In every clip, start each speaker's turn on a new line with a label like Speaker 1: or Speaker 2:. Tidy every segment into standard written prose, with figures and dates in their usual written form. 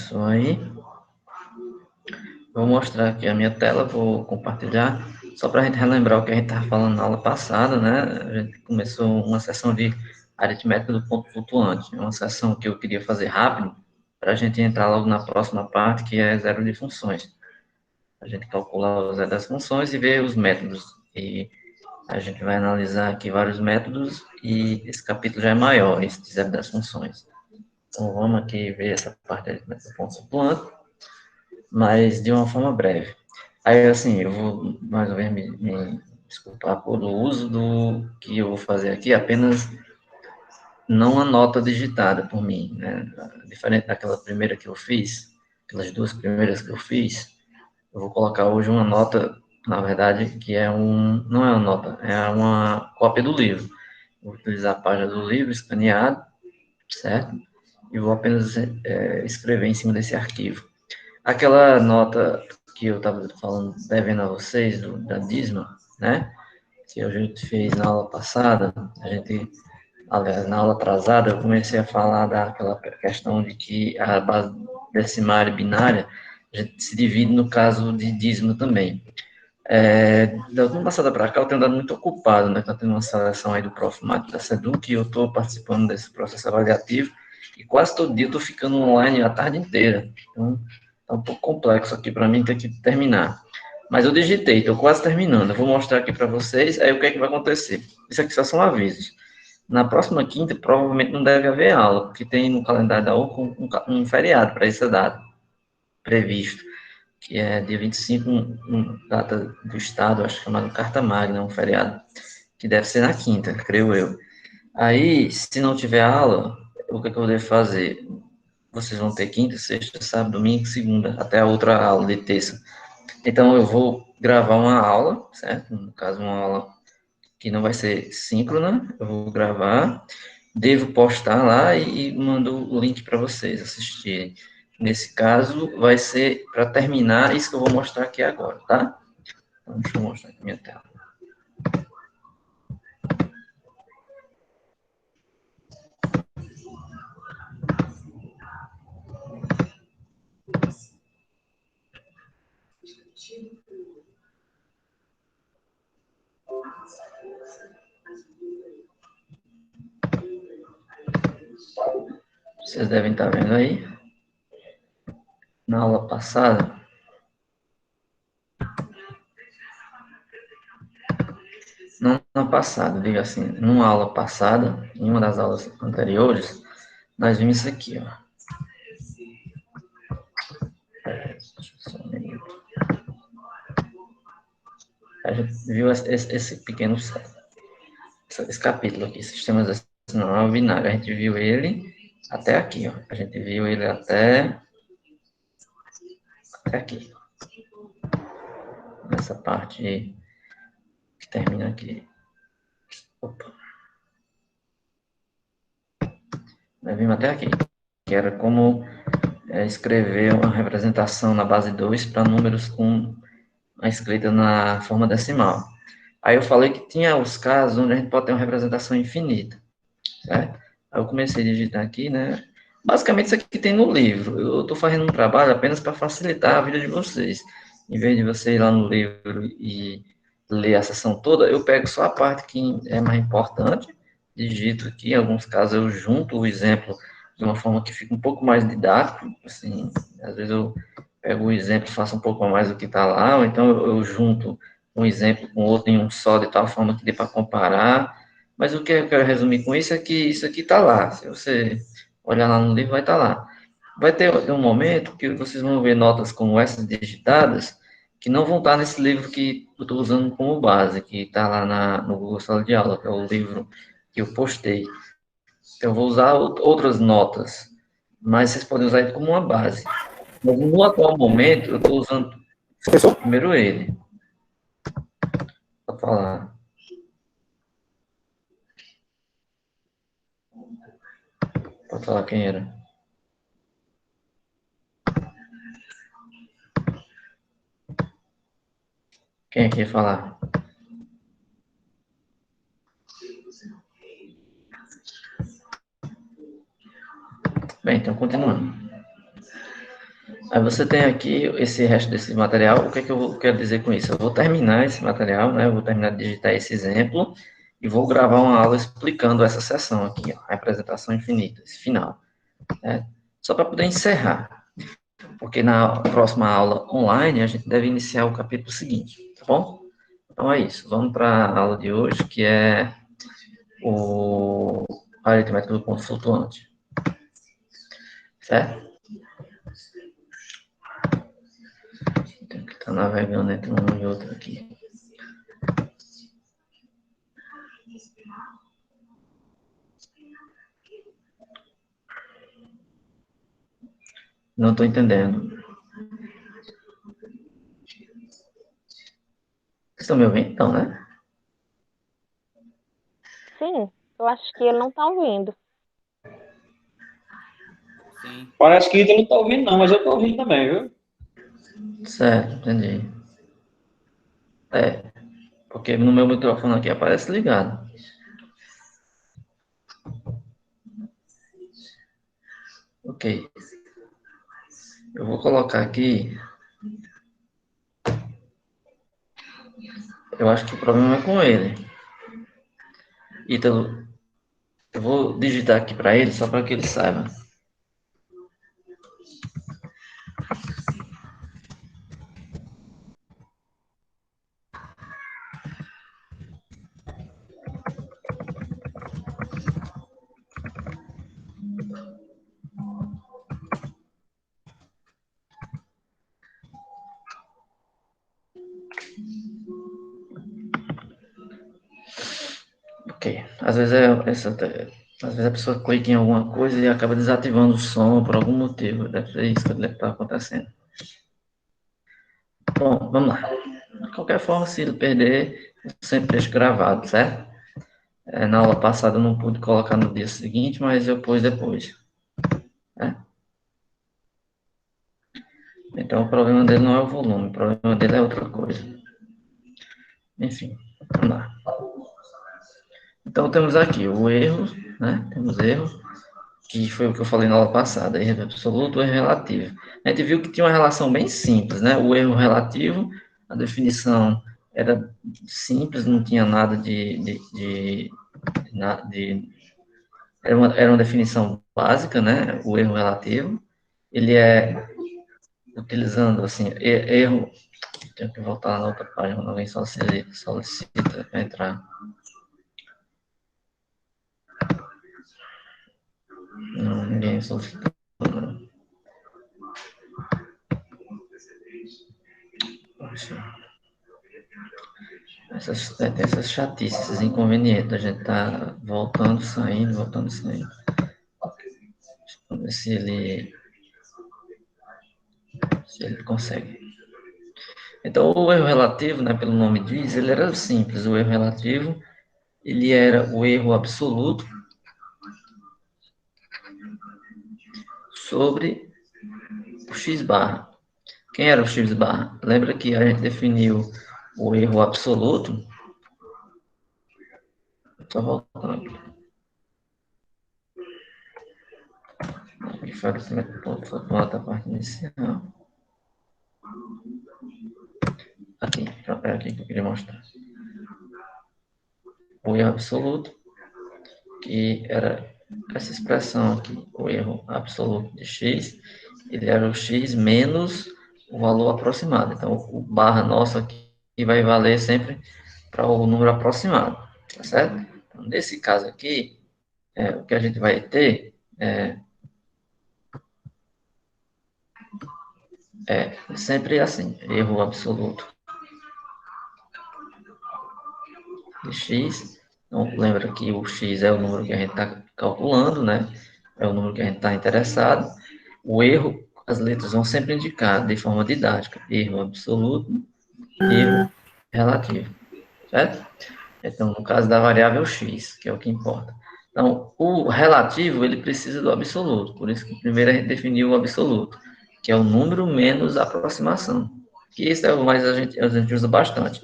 Speaker 1: começou aí. Vou mostrar aqui a minha tela, vou compartilhar, só para a gente relembrar o que a gente estava falando na aula passada, né? A gente começou uma sessão de aritmética do ponto flutuante, uma sessão que eu queria fazer rápido, para a gente entrar logo na próxima parte, que é zero de funções. A gente calcula o zero das funções e ver os métodos. E a gente vai analisar aqui vários métodos, e esse capítulo já é maior, esse de zero das funções. Então, vamos aqui ver essa parte da aritmética do ponto flutuante, mas de uma forma breve. Aí, assim, eu vou mais uma vez me desculpar pelo uso do que eu vou fazer aqui, apenas não a nota digitada por mim, né? Diferente daquela primeira que eu fiz, aquelas duas primeiras que eu fiz, eu vou colocar hoje uma nota, na verdade, que é não é uma nota, é uma cópia do livro. Vou utilizar a página do livro escaneado, certo? E vou apenas escrever em cima desse arquivo. Aquela nota que eu estava falando, devendo a vocês, da Disma, né? Que a gente fez na aula passada, aliás, na aula atrasada, eu comecei a falar daquela questão de que a base decimária e binária, a gente se divide no caso de dízimo também. Da última passada para cá, eu tenho andado muito ocupado, né? Está tendo uma seleção aí do Prof. Mato da SEDUC, e eu estou participando desse processo avaliativo, e quase todo dia eu estou ficando online a tarde inteira. Então, está um pouco complexo aqui para mim ter que terminar. Mas eu digitei, estou quase terminando. Eu vou mostrar aqui para vocês, aí o que é que vai acontecer. Isso aqui só são avisos. Na próxima quinta, provavelmente não deve haver aula, porque tem no calendário da UFA um feriado para essa data previsto, que é dia 25, data do Estado, acho que chamado Carta Magna, um feriado, que deve ser na quinta, creio eu. Aí, se não tiver aula, o que é que eu devo fazer? Vocês vão ter quinta, sexta, sábado, domingo, segunda, até a outra aula de terça. Então, eu vou gravar uma aula, certo? No caso, uma aula que não vai ser síncrona, eu vou gravar, devo postar lá e mando o link para vocês assistirem. Nesse caso, vai ser para terminar isso que eu vou mostrar aqui agora, tá? Então, deixa eu mostrar aqui minha tela. Vocês devem estar vendo aí. Na aula passada, não na passada, diga assim, numa aula passada, em uma das aulas anteriores, nós vimos isso aqui, ó. A gente viu esse pequeno, esse capítulo aqui, sistemas decimal binário, a gente viu ele até aqui, ó. A gente viu ele até aqui. Nessa parte que termina aqui. Opa. Nós vimos até aqui, que era como escrever uma representação na base 2 para números com a escrita na forma decimal. Aí eu falei que tinha os casos onde a gente pode ter uma representação infinita, certo? Aí eu comecei a digitar aqui, né? Basicamente isso aqui tem no livro. Eu estou fazendo um trabalho apenas para facilitar a vida de vocês. Em vez de você ir lá no livro e ler a sessão toda, eu pego só a parte que é mais importante, digito aqui, em alguns casos eu junto o exemplo de uma forma que fica um pouco mais didático, assim, às vezes eu pego o exemplo e faço um pouco mais do que está lá, ou então eu junto um exemplo com outro em um só, de tal forma que dê para comparar, mas o que eu quero resumir com isso é que isso aqui está lá, se você olhar lá no livro vai estar lá. Vai ter um momento que vocês vão ver notas como essas digitadas, que não vão estar nesse livro que eu estou usando como base, que está lá no Google Sala de Aula, que é o livro que eu postei. Então, eu vou usar outras notas, mas vocês podem usar ele como uma base. Mas no atual momento, eu estou usando primeiro ele, para falar. Para falar quem era. Quem é que ia falar? Bem, então, continuando. Aí você tem aqui esse resto desse material. O que é que eu quero dizer com isso? Eu vou terminar esse material, né? Eu vou terminar de digitar esse exemplo e vou gravar uma aula explicando essa seção aqui, ó, representação infinita, esse final, né? Só para poder encerrar, porque na próxima aula online a gente deve iniciar o capítulo seguinte, tá bom? Então é isso. Vamos para a aula de hoje, que é o aritmética do ponto flutuante, certo? Tem que estar navegando entre um e outro aqui. Não estou entendendo. Vocês estão me ouvindo então, né?
Speaker 2: Sim, eu acho que ele não está ouvindo.
Speaker 3: Sim.
Speaker 4: Parece que ainda não está ouvindo, não, mas eu estou ouvindo também, viu?
Speaker 1: Certo, entendi. É, porque no meu microfone aqui aparece ligado. Ok. Eu vou colocar aqui. Eu acho que o problema é com ele. Ítalo, eu vou digitar aqui para ele, só para que ele saiba. Ok. Às vezes a pessoa clica em alguma coisa e acaba desativando o som por algum motivo. Deve ser isso que deve estar acontecendo. Bom, vamos lá. De qualquer forma, se ele perder, eu sempre deixo gravado, certo? Na aula passada eu não pude colocar no dia seguinte, mas eu pus depois. Né? Então o problema dele não é o volume, o problema dele é outra coisa. Enfim, vamos lá. Então temos aqui o erro, né? Temos erro, que foi o que eu falei na aula passada, erro absoluto, erro relativo. A gente viu que tinha uma relação bem simples, né? O erro relativo, a definição era simples, não tinha nada era uma definição básica, né? O erro relativo. Ele é utilizando, assim, erro. Tenho que voltar na outra página, alguém solicita para entrar. Não, ninguém solicitou. Poxa. Tem essas chatices, esses inconvenientes. A gente tá voltando, saindo, voltando, saindo. Vamos ver se ele consegue. Então, o erro relativo, né, pelo nome diz, ele era simples. O erro relativo, ele era o erro absoluto sobre o x barra. Quem era o x barra? Lembra que a gente definiu o erro absoluto? Só voltando aqui. Aqui foi o ponto flutuante da parte inicial. Aqui, é aqui que eu queria mostrar. O erro absoluto, que era essa expressão aqui, o erro absoluto de x, ele era o x menos o valor aproximado. Então, o barra nosso aqui vai valer sempre para o número aproximado, tá certo? Então, nesse caso aqui, o que a gente vai ter é sempre assim, erro absoluto de x. Então, lembra que o x é o número que a gente está calculando, né? É o número que a gente está interessado. O erro, as letras vão sempre indicar de forma didática, erro absoluto, erro relativo, certo? Então, no caso da variável x, que é o que importa. Então, o relativo, ele precisa do absoluto, por isso que primeiro a gente definiu o absoluto, que é o número menos a aproximação. Que isso é o mais a gente usa bastante.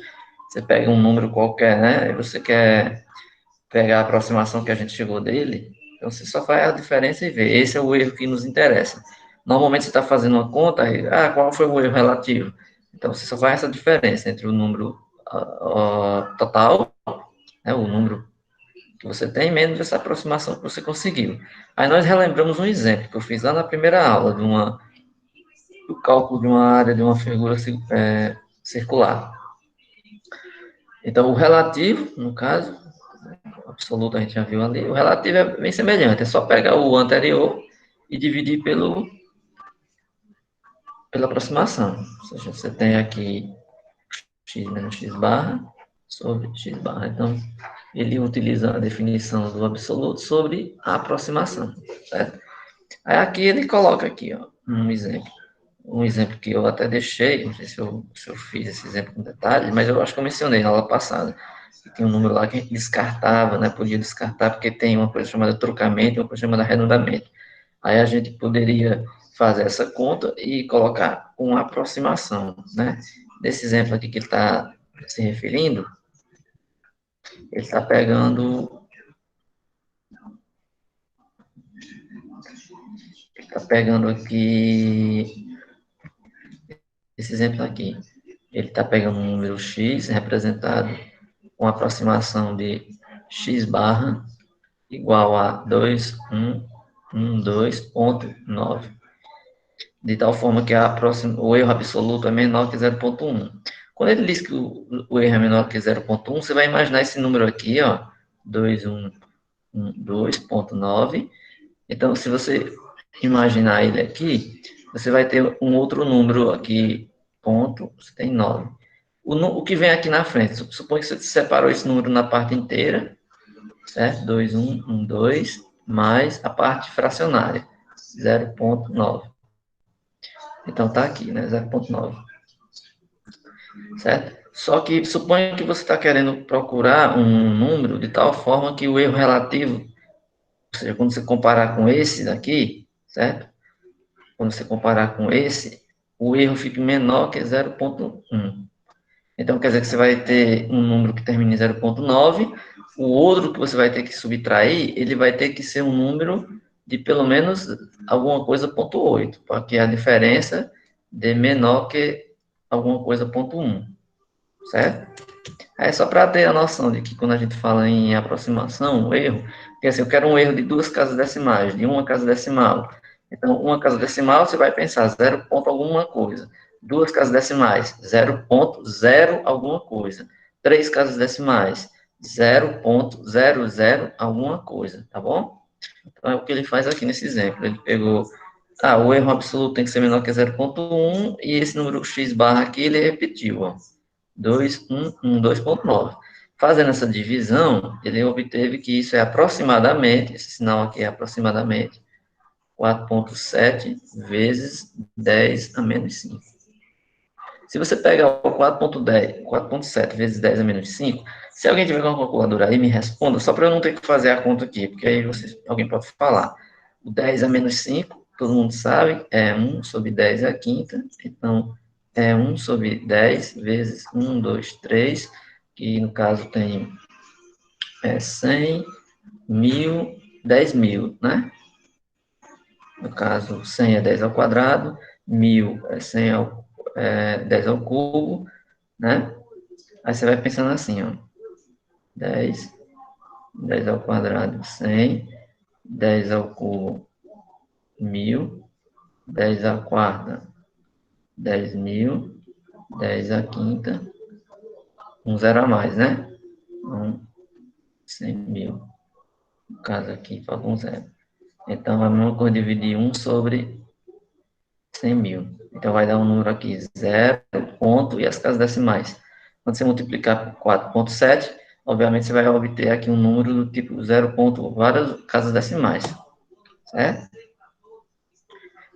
Speaker 1: Você pega um número qualquer, né, e você quer pegar a aproximação que a gente chegou dele, então você só faz a diferença e vê. Esse é o erro que nos interessa. Normalmente você está fazendo uma conta, aí, qual foi o erro relativo? Então, você só faz essa diferença entre o número total, né, o número que você tem, menos essa aproximação que você conseguiu. Aí nós relembramos um exemplo que eu fiz lá na primeira aula, do cálculo de uma área de uma figura circular. Então, o relativo, no caso, o absoluto a gente já viu ali, o relativo é bem semelhante, é só pegar o anterior e dividir pela aproximação. Ou seja, você tem aqui x menos x barra sobre x barra. Então, ele utiliza a definição do absoluto sobre a aproximação, certo? Aí aqui ele coloca aqui, ó, um exemplo que eu até deixei, não sei se eu fiz esse exemplo com detalhe, mas eu acho que eu mencionei na aula passada, que tem um número lá que a gente descartava, né, podia descartar, porque tem uma coisa chamada trocamento e uma coisa chamada arredondamento. Aí a gente poderia fazer essa conta e colocar uma aproximação, né? Desse exemplo aqui que ele está se referindo, ele está pegando aqui esse exemplo aqui. Ele está pegando um número x representado com aproximação de x barra igual a 2112.9, de tal forma que o erro absoluto é menor que 0,1. Quando ele diz que o erro é menor que 0,1, você vai imaginar esse número aqui, ó, 2112.9. Então, se você imaginar ele aqui, você vai ter um outro número aqui, ponto, você tem 9. O que vem aqui na frente, suponha que você separou esse número na parte inteira, certo? 2112, mais a parte fracionária, 0,9. Então, tá aqui, né, 0,9. Certo? Só que suponha que você está querendo procurar um número de tal forma que o erro relativo, ou seja, quando você comparar com esse daqui, certo? Quando você comparar com esse, o erro fique menor que 0,1. Então, quer dizer que você vai ter um número que termina em 0,9, o outro que você vai ter que subtrair, ele vai ter que ser um número de pelo menos alguma coisa, 0,8, para que a diferença dê menor que alguma coisa, 0,1, certo? É só para ter a noção de que quando a gente fala em aproximação, o erro, porque assim, eu quero um erro de duas casas decimais, de uma casa decimal. Então, uma casa decimal, você vai pensar 0 ponto alguma coisa. Duas casas decimais, 0,0 alguma coisa. Três casas decimais, 0,00 alguma coisa, tá bom? Então, é o que ele faz aqui nesse exemplo. Ele pegou, o erro absoluto tem que ser menor que 0,1, e esse número x barra aqui, ele repetiu, ó. 2.9. Fazendo essa divisão, ele obteve que isso é aproximadamente, esse sinal aqui é aproximadamente 4,7 vezes 10 a menos 5. Se você pegar o 4,7 vezes 10 a menos 5, se alguém tiver com uma calculadora aí, me responda, só para eu não ter que fazer a conta aqui, porque aí alguém pode falar. O 10 a menos 5, todo mundo sabe, é 1 sobre 10 a quinta, então é 1 sobre 10 vezes 1, 2, 3, que no caso tem 100, 1000, 10.000, né? No caso, 100 é 10 ao quadrado, 1000 é 10 ao cubo, né? Aí você vai pensando assim, ó. 10, 10 ao quadrado, 100, 10 ao cubo, 1000, 10 à quarta, 10.000, 10 à quinta, um zero a mais, né? Então, 100.000. No caso aqui, falta um zero. Então, a mesma coisa dividir 1 sobre 100.000. Então, vai dar um número aqui, 0, ponto, e as casas decimais. Quando você multiplicar por 4,7, obviamente você vai obter aqui um número do tipo 0, ponto, várias casas decimais. Certo?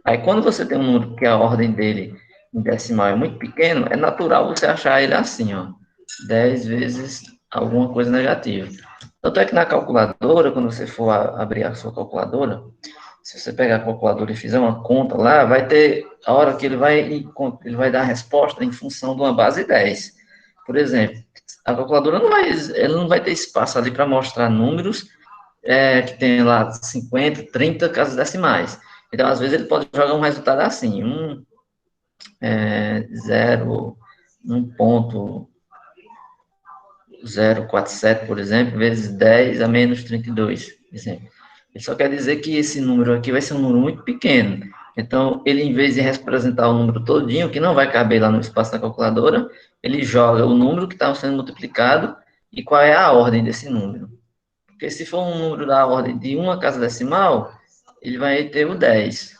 Speaker 1: Aí, quando você tem um número que a ordem dele em decimal é muito pequeno, é natural você achar ele assim, ó. 10 vezes alguma coisa negativa. Tanto é que na calculadora, quando você for abrir a sua calculadora, se você pegar a calculadora e fizer uma conta lá, vai ter a hora que ele vai dar a resposta em função de uma base 10. Por exemplo, a calculadora não vai ter espaço ali para mostrar números que tem lá 50, 30 casas decimais. Então, às vezes, ele pode jogar um resultado assim, 0, 1,047, por exemplo, vezes 10 a menos 32, exemplo. Ele só quer dizer que esse número aqui vai ser um número muito pequeno. Então, ele, em vez de representar o número todinho, que não vai caber lá no espaço da calculadora, ele joga o número que está sendo multiplicado e qual é a ordem desse número. Porque se for um número da ordem de uma casa decimal, ele vai ter o 10.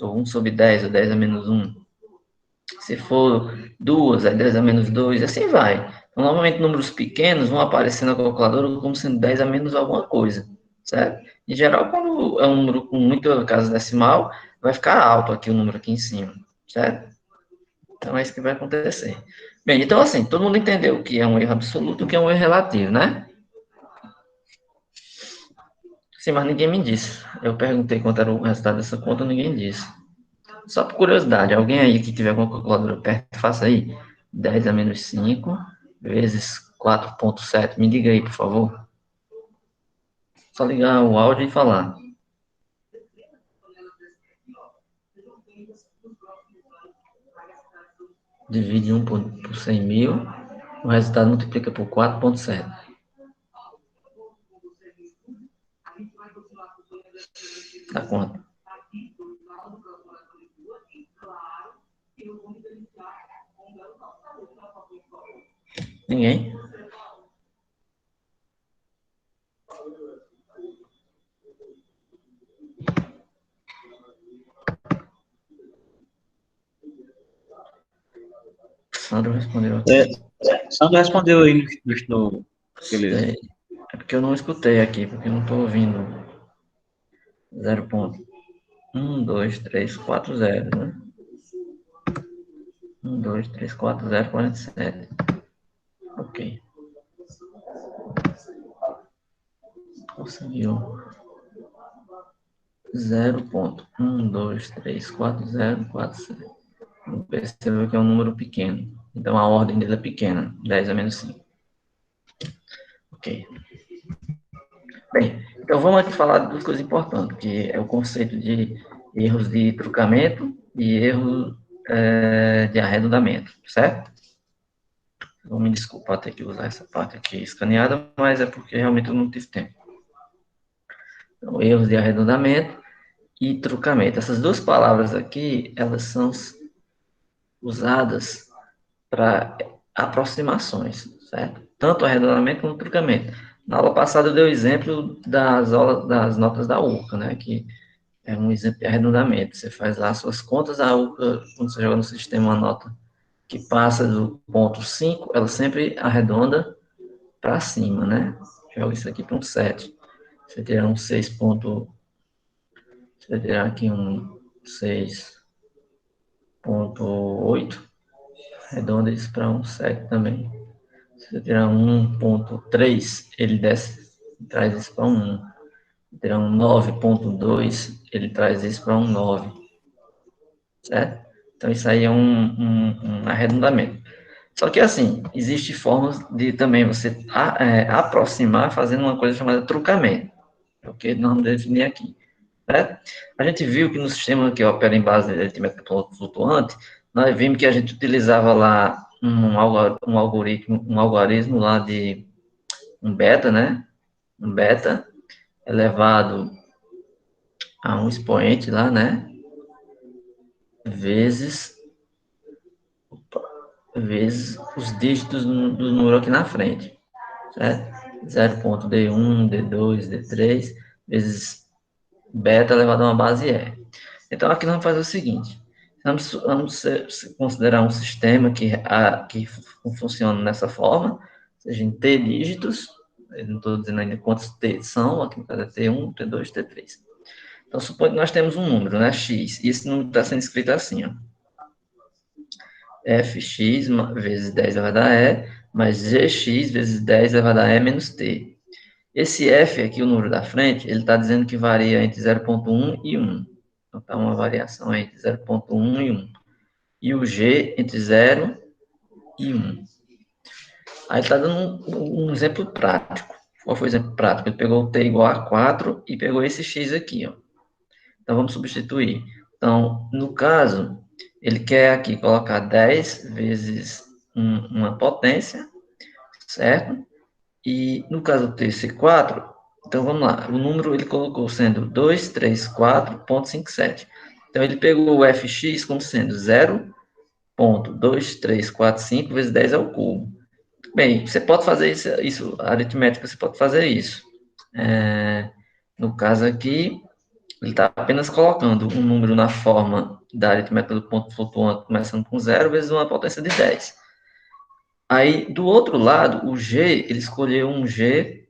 Speaker 1: Ou 1 sobre 10, ou 10 a menos 1. Se for 2, aí 10 a menos 2, assim vai. Então, normalmente, números pequenos vão aparecer na calculadora como sendo 10 a menos alguma coisa, certo? Em geral, quando é um número com muita casa decimal, vai ficar alto aqui o número aqui em cima, certo? Então, é isso que vai acontecer. Bem, então, assim, todo mundo entendeu o que é um erro absoluto e o que é um erro relativo, né? Sim, mas ninguém me disse. Eu perguntei quanto era o resultado dessa conta, ninguém disse. Só por curiosidade, alguém aí que tiver alguma calculadora perto, faça aí. 10 a menos 5 vezes 4,7. Me diga aí, por favor. Só ligar o áudio e falar. Divide 1 por 100 mil. O resultado multiplica por 4,7. Dá quanto? Ninguém? Sandro respondeu aqui.
Speaker 4: Sandro respondeu aí no beleza.
Speaker 1: É porque eu não escutei aqui, porque eu não estou ouvindo. 0,1, 2, 3, 4, 0, né? 1, 2, 3, 4, 0, 47. Ok. Conseguiu. 0,1234047. Percebeu que é um número pequeno. Então a ordem dele é pequena. 10 a menos 5. Ok. Bem, então vamos aqui falar de duas coisas importantes, que é o conceito de erros de trucamento e erros de arredondamento, certo? Vou me desculpar ter que usar essa parte aqui escaneada, mas é porque realmente eu não tive tempo. Então, erros de arredondamento e trucamento. Essas duas palavras aqui, elas são usadas para aproximações, certo? Tanto arredondamento como trucamento. Na aula passada eu dei o exemplo das notas da URCA, né? Que é um exemplo de arredondamento. Você faz lá as suas contas, a URCA, quando você joga no sistema uma nota que passa do ponto 5, ela sempre arredonda para cima, né? Joga isso aqui para um 7. Você terá um 6 ponto... Você terá aqui um 6,8. Arredonda isso para um 7 também. Se você tirar 1,3, ele desce, traz isso para um 1. Se tirar um 9,2, ele traz isso para um 9. Certo? Então, isso aí é um arredondamento. Só que, assim, existem formas de também você aproximar fazendo uma coisa chamada trucamento. É o que nós vamos definir aqui. Certo? A gente viu que no sistema que opera em base de aritmética flutuante, nós vimos que a gente utilizava lá um algoritmo lá de um beta, né? Um beta elevado a um expoente lá, né? Vezes os dígitos do número aqui na frente, certo? 0,D1, D2, D3, vezes beta elevado a uma base E. Então, aqui nós vamos fazer o seguinte, vamos considerar um sistema que funciona dessa forma, ou seja, em T dígitos, eu não estou dizendo ainda quantos T são, aqui no caso é T1, T2, T3. Então, suponha que nós temos um número, né, x, e esse número está sendo escrito assim, ó, fx vezes 10 elevado a e, mais gx vezes 10 elevado a e menos t. Esse f aqui, o número da frente, ele está dizendo que varia entre 0,1 e 1. Então, está uma variação entre 0,1 e 1. E o g entre 0 e 1. Aí está dando um exemplo prático. Qual foi o exemplo prático? Ele pegou o t igual a 4 e pegou esse x aqui, ó. Então, vamos substituir. Então, no caso, ele quer aqui colocar 10 vezes uma potência, certo? E no caso do ser 4, então vamos lá. O número ele colocou sendo 234,57. Então, ele pegou o fx como sendo 0,2345 vezes 10 ao cubo. Bem, você pode fazer isso aritmética, você pode fazer isso. No caso aqui, ele está apenas colocando um número na forma da aritmética do ponto flutuante, começando com 0 vezes uma potência de 10. Aí, do outro lado, o G, ele escolheu um G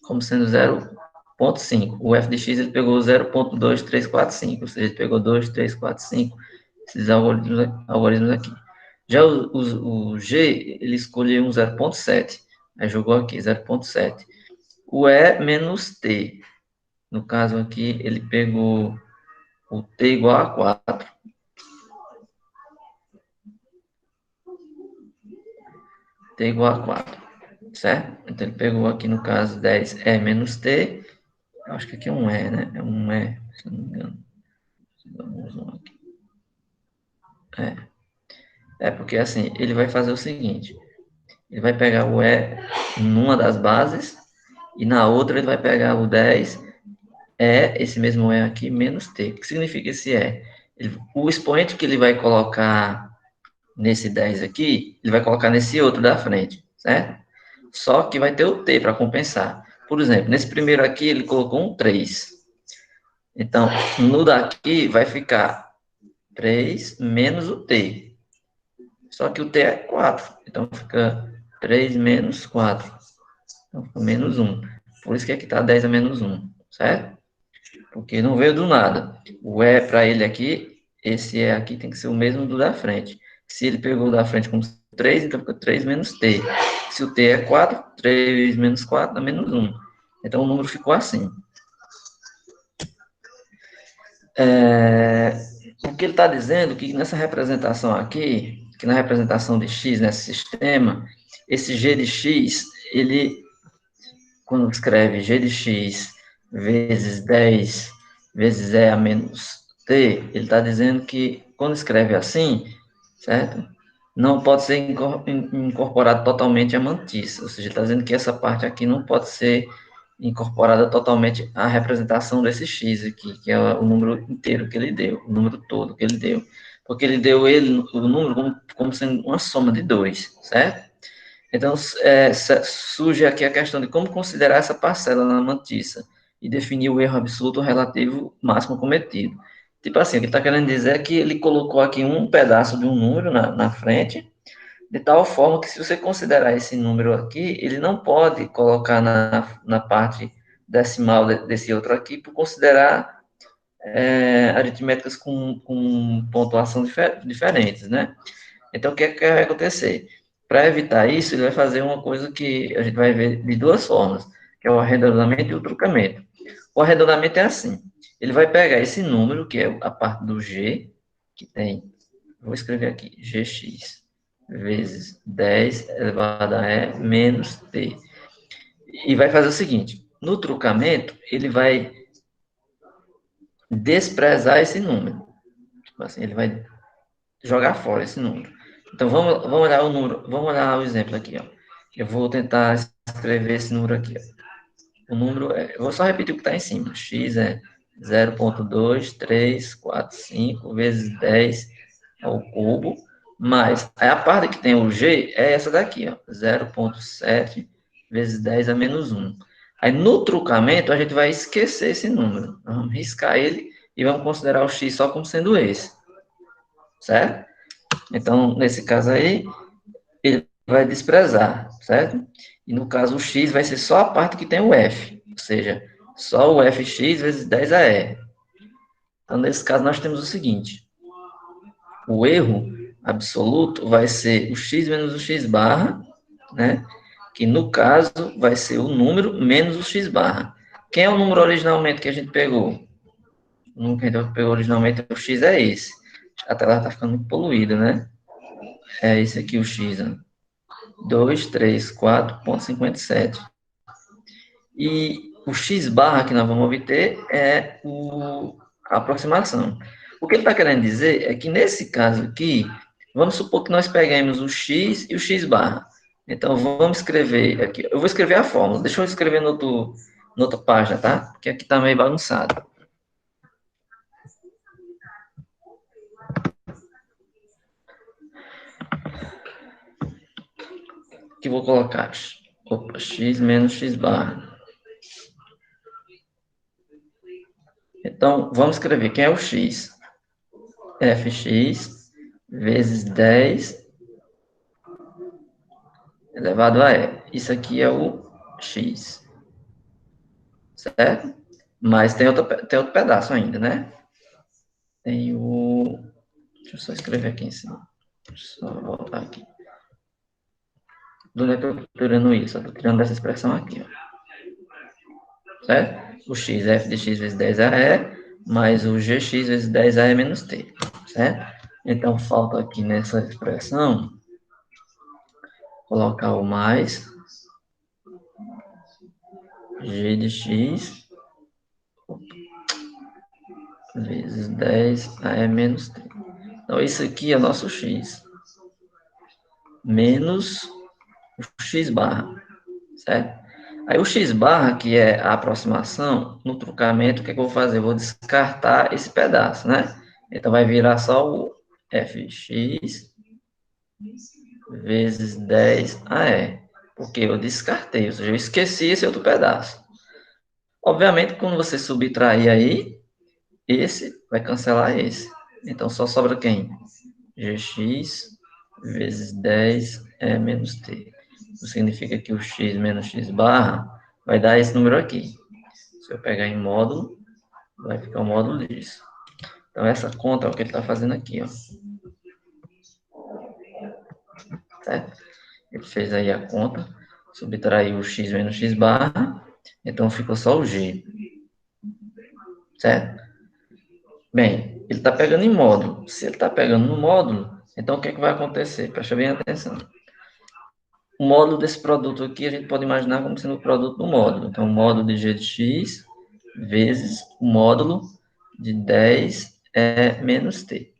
Speaker 1: como sendo 0,5. O f de x, ele pegou 0,2345, ou seja, ele pegou 2, 3, 4, 5, esses algoritmos aqui. Já o G, ele escolheu um 0,7, aí jogou aqui 0,7. O E menos T, no caso aqui, ele pegou o T igual a 4. T igual a 4, certo? Então, ele pegou aqui, no caso, 10E menos T. Eu acho que aqui é um E, né? É um E, se não me engano. Vamos lá aqui. Porque assim, ele vai fazer o seguinte. Ele vai pegar o E numa das bases e na outra ele vai pegar o 10, esse mesmo E aqui, menos T. O que significa esse E? O expoente que ele vai colocar nesse 10 aqui, ele vai colocar nesse outro da frente, certo? Só que vai ter o T para compensar. Por exemplo, nesse primeiro aqui, ele colocou um 3. Então, no daqui vai ficar 3 menos o T. Só que o T é 4. Então, fica 3 menos 4. Então, fica menos 1. Por isso que aqui está 10 a menos 1, certo? Porque não veio do nada. O E para ele aqui, esse E aqui tem que ser o mesmo do da frente. Se ele pegou o da frente como 3, então fica 3 menos T. Se o T é 4, 3 menos 4 dá menos 1. Então, o número ficou assim. O que ele está dizendo é que nessa representação aqui, que na representação de x nesse sistema, esse g de x, ele, quando escreve g de x vezes 10 vezes e a menos t, ele está dizendo que quando escreve assim, certo? Não pode ser incorporado totalmente a mantissa, ou seja, ele está dizendo que essa parte aqui não pode ser incorporada totalmente à representação desse x aqui, que é o número inteiro que ele deu, o número todo que ele deu. Porque ele deu o número como sendo uma soma de 2, certo? Então, surge aqui a questão de como considerar essa parcela na mantissa e definir o erro absoluto relativo máximo cometido. Tipo assim, o que ele está querendo dizer é que ele colocou aqui um pedaço de um número na frente, de tal forma que se você considerar esse número aqui, ele não pode colocar na parte decimal desse outro aqui, por considerar aritméticas com pontuação diferentes, né? Então, o que é que vai acontecer? Para evitar isso, ele vai fazer uma coisa que a gente vai ver de duas formas, que é o arredondamento e o truncamento. O arredondamento é assim, ele vai pegar esse número, que é a parte do G, que tem, vou escrever aqui, Gx, vezes 10 elevado a E menos T. E vai fazer o seguinte, no truncamento, ele vai desprezar esse número. Tipo assim, ele vai jogar fora esse número. Então, vamos olhar o número, vamos olhar o exemplo aqui, ó. Eu vou tentar escrever esse número aqui, ó. O número eu vou só repetir o que está em cima. X é 0,2345 vezes 10 ao cubo, mais a parte que tem o G é essa daqui, ó, 0,7 vezes 10 a menos 1. Aí, no truncamento, a gente vai esquecer esse número. Nós vamos riscar ele e vamos considerar o X só como sendo esse, certo? Então, nesse caso aí, ele vai desprezar, certo? E no caso, o x vai ser só a parte que tem o f, ou seja, só o fx vezes 10 a Então, nesse caso, nós temos o seguinte, o erro absoluto vai ser o x menos o x barra, né? Que no caso vai ser o número menos o x barra. Quem é o número originalmente que a gente pegou? O número que a gente pegou originalmente, o x é esse. A tela está ficando muito poluída, né? É esse aqui o x, ó. 234,57. E o x barra que nós vamos obter é a aproximação. O que ele está querendo dizer é que, nesse caso aqui, vamos supor que nós peguemos o x e o x barra. Então, vamos escrever aqui. Eu vou escrever a fórmula. Deixa eu escrever no na outra página, tá? Porque aqui está meio bagunçado. Aqui vou colocar x menos x barra. Então, vamos escrever quem é o x. Fx vezes 10 elevado a e. Isso aqui é o x. Certo? Mas tem outro pedaço ainda, né? Tem o... Deixa eu só escrever aqui em cima. Deixa eu só voltar aqui. Do onde é que eu estou tirando isso? Eu estou tirando dessa expressão aqui, ó. Certo? O x é f de x vezes 10ae, mais o gx vezes 10ae menos t. Certo? Então, falta aqui nessa expressão colocar o mais g de x vezes 10ae menos t. Então, isso aqui é nosso x. Menos o x barra, certo? Aí o x barra, que é a aproximação, no truncamento, o que é que eu vou fazer? Eu vou descartar esse pedaço, né? Então, vai virar só o fx vezes 10ae, porque eu descartei, ou seja, eu esqueci esse outro pedaço. Obviamente, quando você subtrair aí, esse vai cancelar esse. Então, só sobra quem? Gx vezes 10 é menos t. Isso significa que o x menos x barra vai dar esse número aqui. Se eu pegar em módulo, vai ficar o módulo disso. Então, essa conta é o que ele está fazendo aqui, ó. Certo? Ele fez aí a conta, subtraiu o x menos x barra, então ficou só o g. Certo? Bem, ele está pegando em módulo. Se ele está pegando no módulo, então o que é que vai acontecer? Presta bem atenção. O módulo desse produto aqui, a gente pode imaginar como sendo o produto do módulo. Então, o módulo de g de x vezes o módulo de 10 é menos t.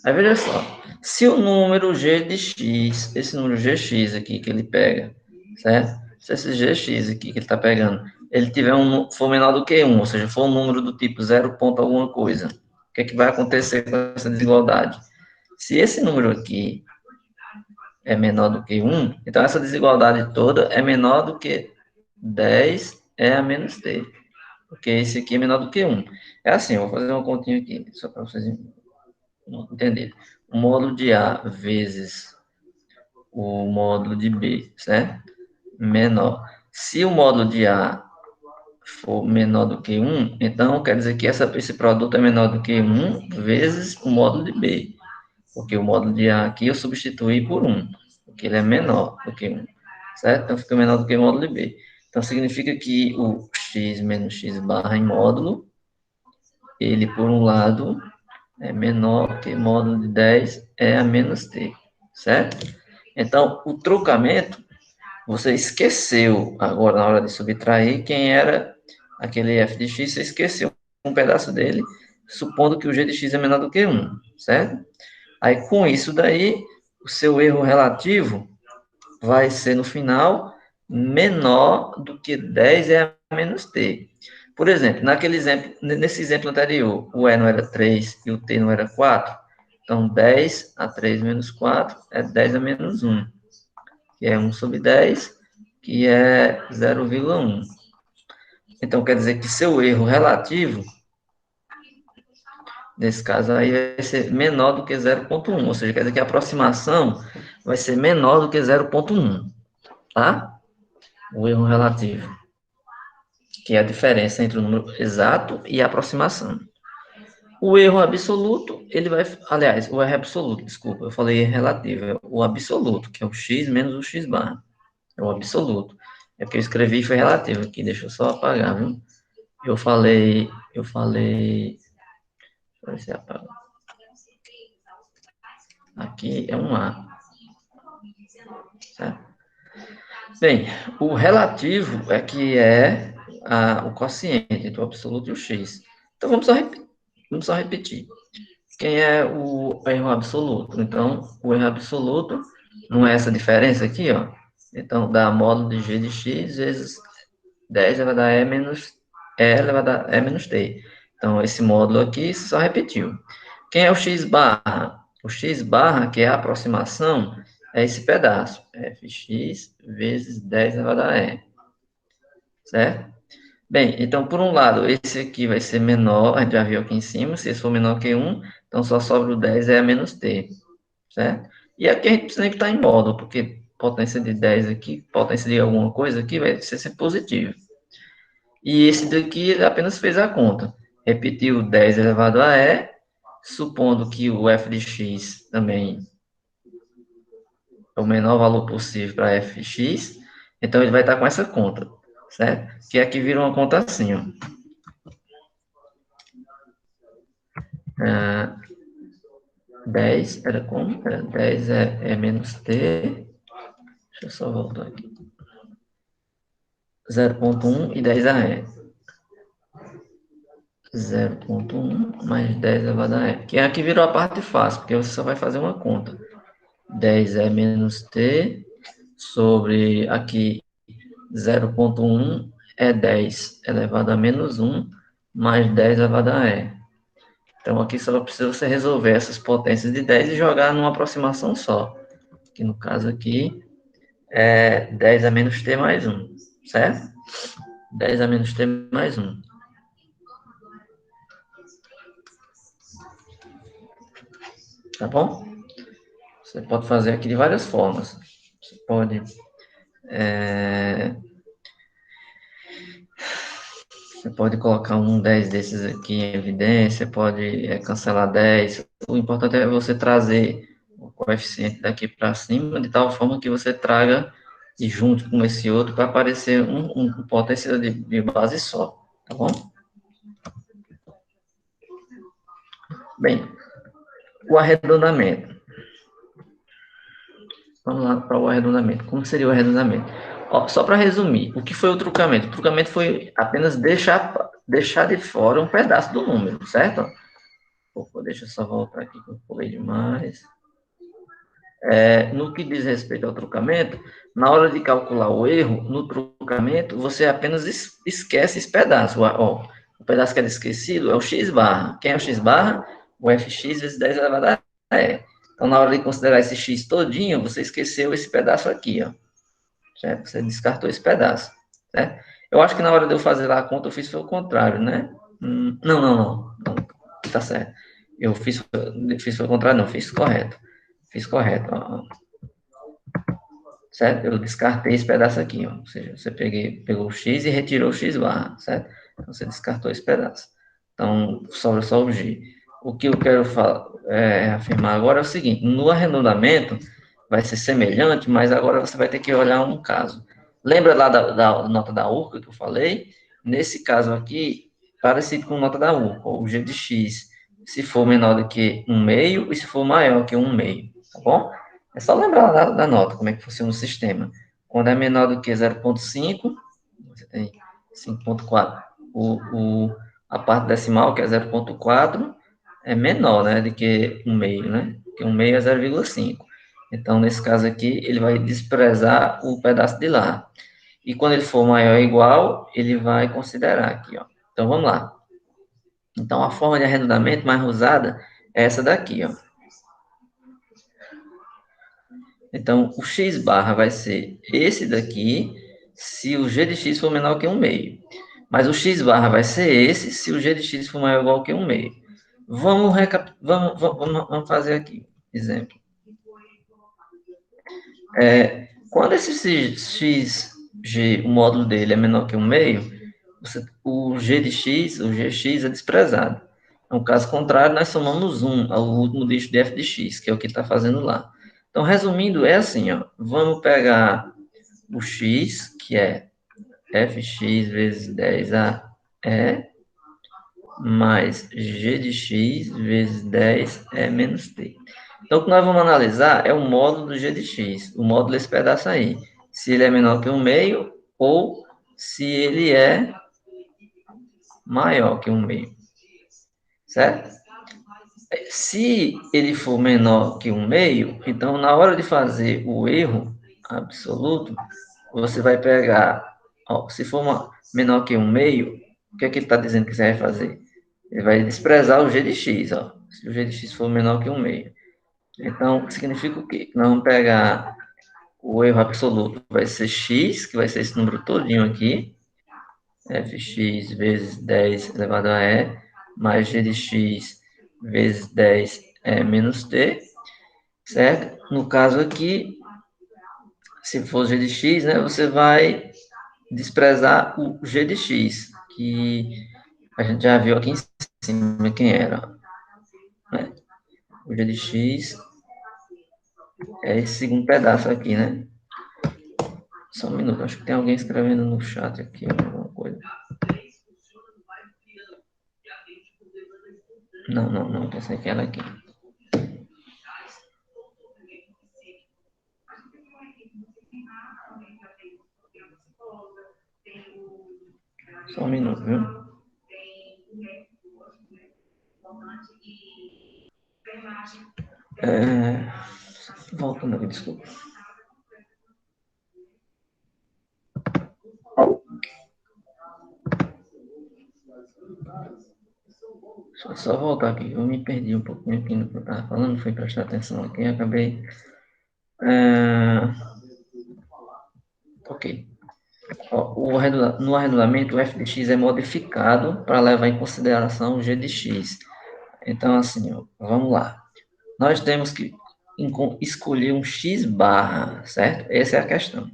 Speaker 1: Aí, veja só. Se o número g de x, esse número gx aqui que ele pega, certo? Se esse gx aqui que ele está pegando, ele for menor do que 1, ou seja, for um número do tipo 0 ponto alguma coisa, o que é que vai acontecer com essa desigualdade? Se esse número aqui é menor do que 1, então essa desigualdade toda é menor do que 10 é a menos t, porque esse aqui é menor do que 1. É assim, eu vou fazer uma continha aqui, só para vocês entenderem. O módulo de A vezes o módulo de B, certo? Menor. Se o módulo de A for menor do que 1, então quer dizer que esse produto é menor do que 1 vezes o módulo de B. Porque o módulo de A aqui eu substituí por 1, porque ele é menor do que 1, certo? Então fica menor do que o módulo de B. Então significa que o x menos x barra em módulo, ele por um lado é menor que módulo de 10 é a menos t, certo? Então, o trocamento, você esqueceu agora na hora de subtrair quem era aquele f de x, você esqueceu um pedaço dele, supondo que o g de x é menor do que 1, certo? Aí, com isso daí, o seu erro relativo vai ser, no final, menor do que 10 é a menos t. Por exemplo, nesse exemplo anterior, o e não era 3 e o t não era 4, então 10 a 3 menos 4 é 10 a menos 1, que é 1 sobre 10, que é 0,1. Então, quer dizer que seu erro relativo, nesse caso aí, vai ser menor do que 0,1, ou seja, quer dizer que a aproximação vai ser menor do que 0,1, tá? O erro relativo, que é a diferença entre o número exato e a aproximação. O erro absoluto, ele vai... Aliás, o erro absoluto, desculpa, eu falei erro relativo. É o absoluto, que é o x menos o x barra. É o absoluto. É porque eu escrevi e foi relativo aqui, deixa eu só apagar, viu? Eu falei... Deixa eu ver se apaga. Aqui é um A. Certo? Bem, o relativo é que é o quociente entre o absoluto e o x. Então, vamos só repetir. Quem é o erro absoluto? Então, o erro absoluto não é essa diferença aqui, ó. Então, dá módulo de g de x vezes 10 elevado a e menos e elevado a e menos t. Então, esse módulo aqui só repetiu. Quem é o x barra? O x barra, que é a aproximação, é esse pedaço. Fx vezes 10 elevado a e. Certo? Bem, então, por um lado, esse aqui vai ser menor, a gente já viu aqui em cima, se esse for menor que 1, então só sobra o 10 é a menos t, certo? E aqui a gente precisa estar em módulo, porque potência de 10 aqui, potência de alguma coisa aqui vai ser sempre positivo. E esse daqui ele apenas fez a conta. Repetiu 10 elevado a e, supondo que o f de x também é o menor valor possível para fx, então ele vai estar com essa conta, certo? Que aqui vira uma conta assim, ó. 10 era como? Era 10 é menos t. Deixa eu só voltar aqui. 0,1 e 10 a e. 0,1 mais 10 elevado a e. Que aqui virou a parte fácil, porque você só vai fazer uma conta. 10 é menos t sobre aqui 0,1 é 10 elevado a menos 1 mais 10 elevado a e. Então, aqui só precisa você resolver essas potências de 10 e jogar numa aproximação só. Que no caso aqui é 10 a menos t mais 1, certo? 10 a menos t mais 1. Tá bom? Você pode fazer aqui de várias formas. Você pode você pode colocar um 10 desses aqui em evidência, pode cancelar 10. O importante é você trazer o coeficiente daqui para cima, de tal forma que você traga e junto com esse outro para aparecer um potencial de base só, tá bom? Bem, o arredondamento. Vamos lá para o arredondamento. Como seria o arredondamento? Ó, só para resumir, o que foi o trucamento? O trucamento foi apenas deixar de fora um pedaço do número, certo? Opa, deixa eu só voltar aqui que eu pulei demais. No que diz respeito ao trucamento, na hora de calcular o erro, no trucamento, você apenas esquece esse pedaço. Ó, o pedaço que era esquecido é o x barra. Quem é o x barra? O fx vezes 10 elevado a e. Então, na hora de considerar esse x todinho, você esqueceu esse pedaço aqui, ó. Certo? Você descartou esse pedaço, certo? Eu acho que na hora de eu fazer lá a conta, eu fiz o contrário, né? Não. Tá certo. Eu fiz o contrário, não, fiz correto. Fiz correto, ó. Certo? Eu descartei esse pedaço aqui, ó. Ou seja, você pegou o x e retirou o x barra, certo? Então, você descartou esse pedaço. Então, sobra só o g. O que eu quero afirmar agora é o seguinte: no arredondamento, vai ser semelhante, mas agora você vai ter que olhar um caso. Lembra lá da nota da URCA que eu falei? Nesse caso aqui, parecido com nota da URCA, o g de x, se for menor do que 1/2 e se for maior que 1/2, tá bom? É só lembrar da nota, como é que funciona o sistema. Quando é menor do que 0,5, você tem 5,4. A parte decimal, que é 0,4, é menor, né, do que 1/2, né? Porque 1/2 é 0,5. Então, nesse caso aqui, ele vai desprezar o pedaço de lá. E quando ele for maior ou igual, ele vai considerar aqui, ó. Então, vamos lá. Então, a forma de arredondamento mais usada é essa daqui, ó. Então, o x barra vai ser esse daqui, se o g de x for menor que 1/2. Mas o x barra vai ser esse, se o g de x for maior ou igual que 1/2. Vamos fazer aqui, exemplo. Quando esse xg, o módulo dele é menor que 1/2, o g de x, o gx é desprezado. No caso contrário, nós somamos 1 ao último dígito de f de x, que é o que está fazendo lá. Então, resumindo, é assim, ó. Vamos pegar o x, que é fx vezes 10a e, mais g de x vezes 10e menos t. Então, o que nós vamos analisar é o módulo do g de x, o módulo desse pedaço aí. Se ele é menor que 1/2 ou se ele é maior que 1/2. certo? Se ele for menor que 1/2, então na hora de fazer o erro absoluto, você vai pegar, ó, se for menor que 1/2, o que é que ele está dizendo que você vai fazer? Ele vai desprezar o g de x, ó, se o g de x for menor que 1/2. Então, significa o quê? Nós vamos pegar o erro absoluto, vai ser x, que vai ser esse número todinho aqui, fx vezes 10 elevado a e, mais g de x vezes 10 menos t, certo? No caso aqui, se for g de x, né, você vai desprezar o g de x, que a gente já viu aqui em cima quem era, né? O g de x é esse segundo pedaço aqui, né? Só um minuto, acho que tem alguém escrevendo no chat aqui alguma coisa. Não, pensei que era aqui. Só um minuto, viu? Voltando aqui, desculpa. Deixa eu só voltar aqui. Eu me perdi um pouquinho aqui no que eu estava falando, fui prestar atenção aqui e acabei... Ok. No arredulamento, o f de x é modificado para levar em consideração o g de x. Então, assim, ó, vamos lá. Nós temos que escolher um x barra, certo? Essa é a questão.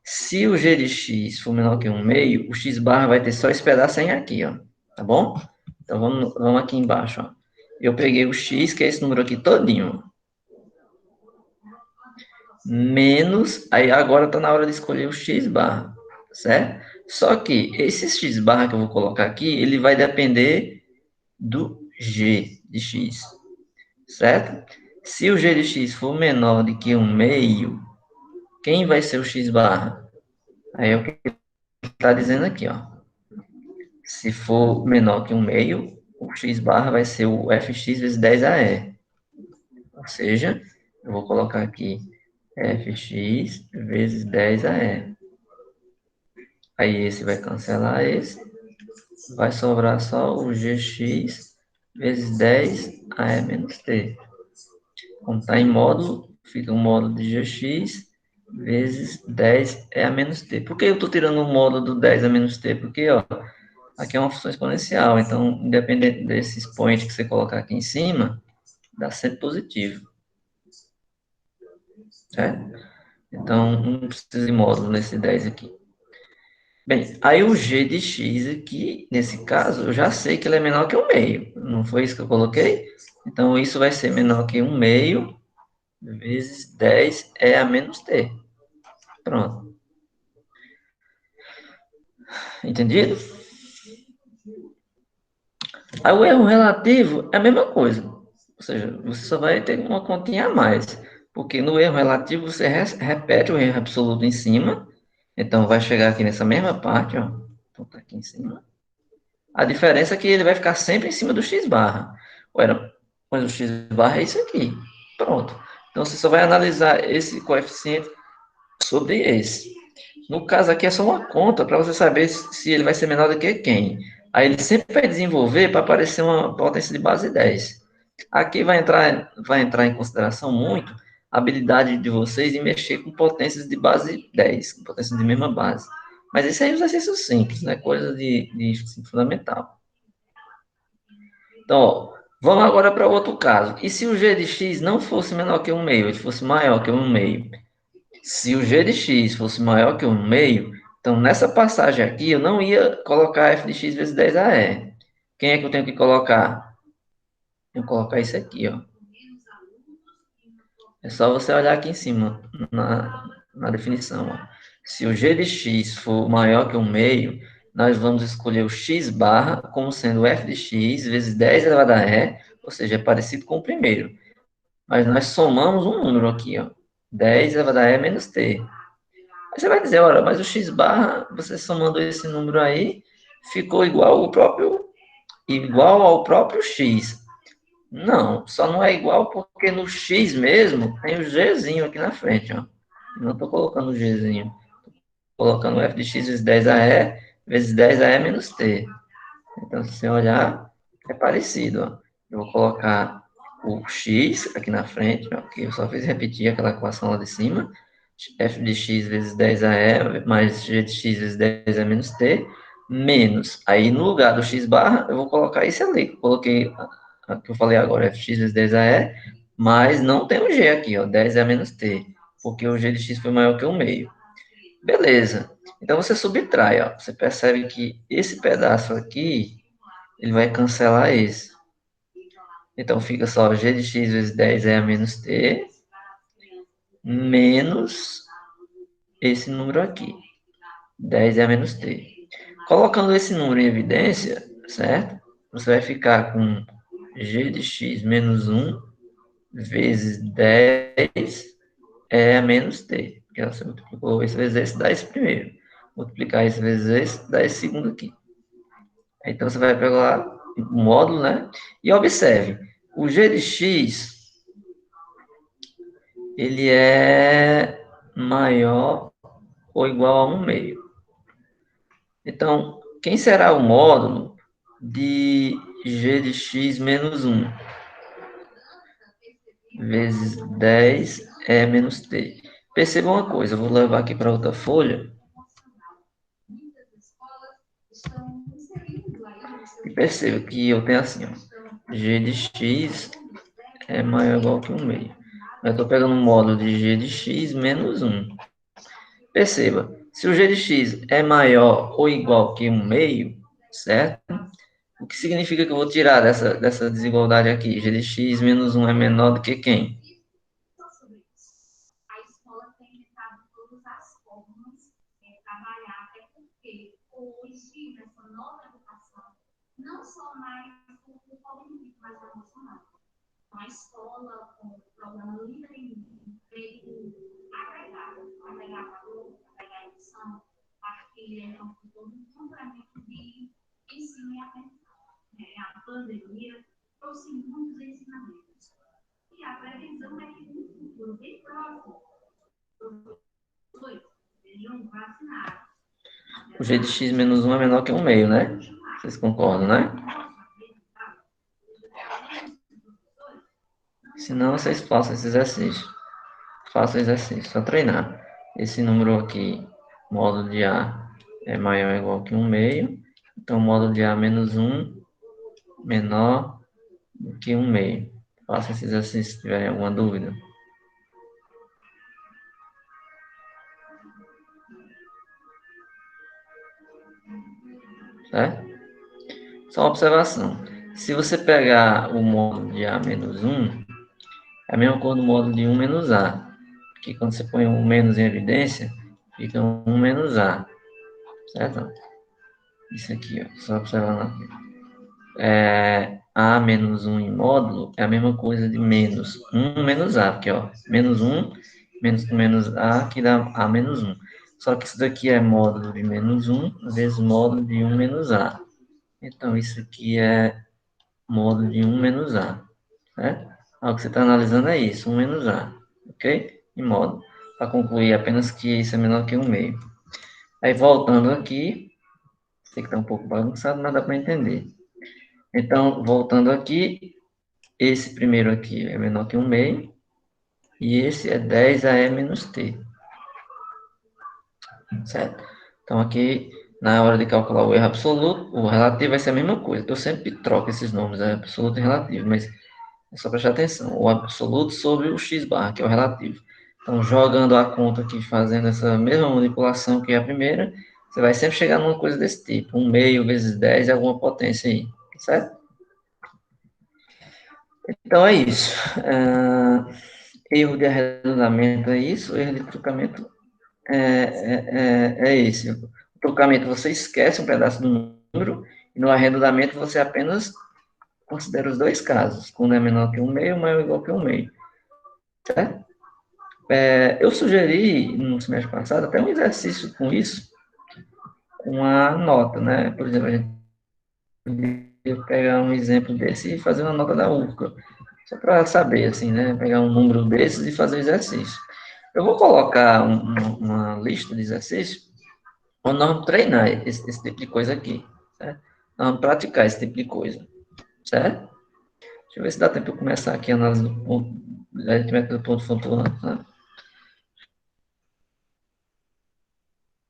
Speaker 1: Se o g de x for menor que 1/2, o x barra vai ter só esse pedacinho aqui, ó. Tá bom? Então, vamos aqui embaixo, ó. Eu peguei o x, que é esse número aqui todinho. Menos, aí agora está na hora de escolher o x barra, certo? Só que esse x barra que eu vou colocar aqui, ele vai depender do g de x, certo? Se o g de x for menor do que 1/2, quem vai ser o x barra? Aí é o que está dizendo aqui, ó. Se for menor que 1/2, o x barra vai ser o fx vezes 10 Ou seja, eu vou colocar aqui fx vezes 10 Aí esse vai cancelar esse. Vai sobrar só o gx vezes 10 menos t. Como está em módulo, fica o módulo de gx vezes 10 menos t. Por que eu estou tirando o módulo do 10 menos t? Porque, ó, aqui é uma função exponencial, então, independente desse expoente que você colocar aqui em cima, dá sempre positivo. Certo? Então, não precisa de módulo nesse 10 aqui. Bem, aí o g de x aqui, nesse caso, eu já sei que ele é menor que 1/2. Não foi isso que eu coloquei? Então, isso vai ser menor que 1/2 vezes 10 menos t. Pronto. Entendido? Aí o erro relativo é a mesma coisa. Ou seja, você só vai ter uma continha a mais. Porque no erro relativo você repete o erro absoluto em cima. Então vai chegar aqui nessa mesma parte, ó. Então tá aqui em cima. A diferença é que ele vai ficar sempre em cima do x barra. Mas o x barra é isso aqui. Pronto. Então você só vai analisar esse coeficiente sobre esse. No caso aqui é só uma conta para você saber se ele vai ser menor do que quem. Aí ele sempre vai desenvolver para aparecer uma potência de base 10. Aqui vai entrar em consideração muito a habilidade de vocês em mexer com potências de base 10, com potências de mesma base. Mas isso aí é um exercício simples, né? Coisa de fundamental. Então, ó, vamos agora para outro caso. E se o g de x não fosse menor que 1/2, ele fosse maior que 1/2? Se o g de x fosse maior que 1/2, então nessa passagem aqui eu não ia colocar f de x vezes 10 Quem é que eu tenho que colocar? Eu vou colocar isso aqui, ó. É só você olhar aqui em cima, na definição, ó. Se o g de x for maior que 1/2, nós vamos escolher o x barra como sendo f de x vezes 10 elevado a ou seja, é parecido com o primeiro. Mas nós somamos um número aqui, ó. 10 elevado a menos t. Aí você vai dizer, olha, mas o x barra, você somando esse número aí, ficou igual o próprio igual ao próprio x. Não, só não é igual porque no x mesmo tem o gzinho aqui na frente, ó. Não estou colocando o gzinho. Estou colocando f de x vezes 10AE vezes 10AE menos t. Então, se você olhar, é parecido, ó. Eu vou colocar o x aqui na frente, ó, que eu só fiz repetir aquela equação lá de cima. F de x vezes 10AE mais g de x vezes 10AE menos t, menos. Aí, no lugar do x barra, eu vou colocar isso ali. Eu coloquei a que eu falei agora, f de x vezes 10AE, mas não tem o g aqui, ó, 10AE menos t, porque o g de x foi maior que o meio. Beleza. Então, você subtrai, ó. Você percebe que esse pedaço aqui, ele vai cancelar esse. Então, fica só g de x vezes 10 menos t, menos esse número aqui, 10 menos t. Colocando esse número em evidência, certo? Você vai ficar com g de x menos 1 vezes 10 menos t. Porque você multiplicou esse vezes esse, dá esse primeiro. Multiplicar esse vezes esse, dá esse segundo aqui. Então, você vai pegar o módulo, né? E observe, o g de x, ele é maior ou igual a 1 meio. Então, quem será o módulo de g de x menos 1 vezes 10 menos t? Perceba uma coisa, eu vou levar aqui para outra folha. E perceba que eu tenho assim, ó, g de x é maior ou igual que 1 meio. Eu estou pegando um módulo de g de x menos 1. Perceba, se o g de x é maior ou igual que 1 meio, certo? O que significa que eu vou tirar dessa desigualdade aqui? G de x menos 1 é menor do que quem? A escola, com o programa Livre, veio agregar valor, agregar edição, partilha, então, todo um complemento de ensino e aprendizagem. A pandemia trouxe muitos ensinamentos. E a previsão é que no futuro bem próximo, os dois seriam vacinados. O g de x menos 1 é menor que 1 meio, né? Vocês concordam, né? Se não, vocês façam esse exercício. Façam exercício, só treinar. Esse número aqui, módulo de A, é maior ou igual que 1 meio. Então, módulo de A menos 1 menor do que 1 meio. Faça esse exercício se tiverem alguma dúvida. Certo? Só uma observação. Se você pegar o módulo de A menos 1, é a mesma coisa do módulo de 1 menos A. Que quando você põe um menos em evidência, fica 1 menos A. Certo? Isso aqui, ó. Só observar lá. A menos 1 em módulo é a mesma coisa de menos 1 menos A. Porque, ó, menos 1 menos A que dá A menos 1. Só que isso daqui é módulo de menos 1 vezes módulo de 1 menos A. Então, isso aqui é módulo de 1 menos A, certo? O que você está analisando é isso, 1 menos A, ok? Em módulo. Para concluir apenas que isso é menor que 1 meio. Aí, voltando aqui, sei que está um pouco bagunçado, mas dá para entender. Então, voltando aqui, esse primeiro aqui é menor que 1 meio, e esse é 10AE menos T, certo? Então, aqui, na hora de calcular o erro absoluto, o relativo vai ser a mesma coisa. Eu sempre troco esses nomes, absoluto e relativo, mas é só prestar atenção. O absoluto sobre o x barra, que é o relativo. Então, jogando a conta aqui, fazendo essa mesma manipulação que é a primeira, você vai sempre chegar numa coisa desse tipo. 1 meio vezes 10 é alguma potência aí, certo? Então, é isso. Erro de arredondamento é isso. Erro de trucamento é esse. O trucamento, você esquece um pedaço do número, e no arredondamento, você apenas considera os dois casos. Quando é menor que 1 meio, maior ou igual que 1 meio. Certo? Eu sugeri, no semestre passado, até um exercício com isso, com a nota, né? Por exemplo, a gente pegar um exemplo desse e fazer uma nota da UFCA, só para saber, assim, né? Pegar um número desses e fazer o exercício. Eu vou colocar uma lista de exercícios onde nós vamos treinar esse tipo de coisa aqui, certo? Nós vamos praticar esse tipo de coisa, certo? Deixa eu ver se dá tempo de eu começar aqui a análise do ponto, da aritmética do ponto flutuante, né?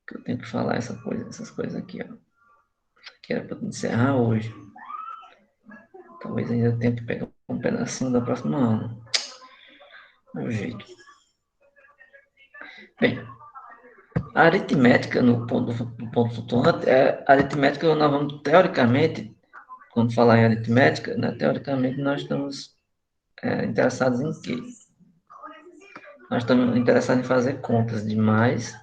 Speaker 1: Que eu tenho que falar essas coisas aqui, ó. Que era para encerrar hoje. Talvez ainda tenha que pegar um pedacinho da próxima aula. É o jeito. Bem, a aritmética no ponto flutuante é a aritmética que nós vamos, teoricamente, quando falar em aritmética, né, teoricamente nós estamos interessados em quê? Nós estamos interessados em fazer contas de mais,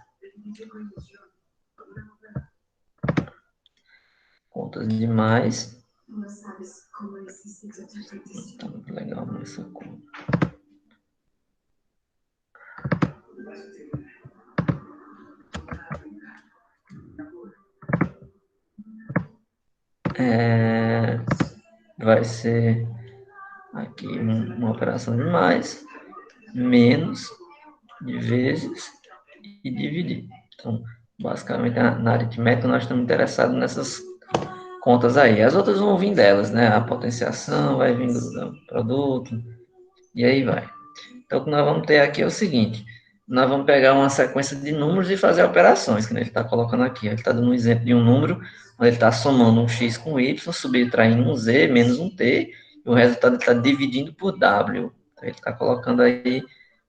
Speaker 1: tá muito legal essa conta. Vai ser aqui uma operação de mais, menos, de vezes e dividir. Então, basicamente, na aritmética, nós estamos interessados nessas contas aí. As outras vão vir delas, né? A potenciação vai vir do produto, e aí vai. Então, o que nós vamos ter aqui é o seguinte: nós vamos pegar uma sequência de números e fazer operações, que ele está colocando aqui. Ele está dando um exemplo de um número, onde ele está somando um x com y, subtraindo um z menos um t, e o resultado ele está dividindo por w. Então, ele está colocando aí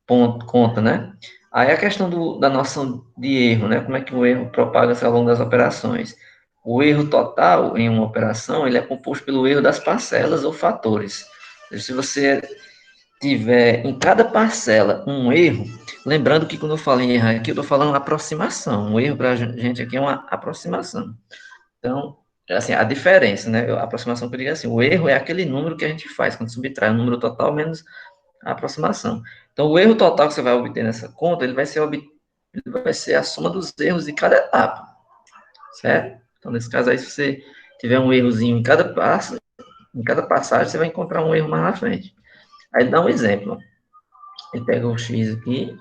Speaker 1: ponto, conta, né? Aí a questão da noção de erro, né? Como é que o erro propaga-se ao longo das operações? O erro total em uma operação, ele é composto pelo erro das parcelas ou fatores. Se você tiver em cada parcela um erro, lembrando que quando eu falo em erro aqui, eu estou falando aproximação. Um erro para a gente aqui é uma aproximação. Então, assim, a diferença, né? A aproximação que eu digo assim, o erro é aquele número que a gente faz quando subtrai o número total menos a aproximação. Então, o erro total que você vai obter nessa conta, ele vai ser a soma dos erros de cada etapa, certo? Então, nesse caso aí, se você tiver um errozinho em cada passo, em cada passagem, você vai encontrar um erro mais na frente. Aí, dá um exemplo. Ele pega o x aqui,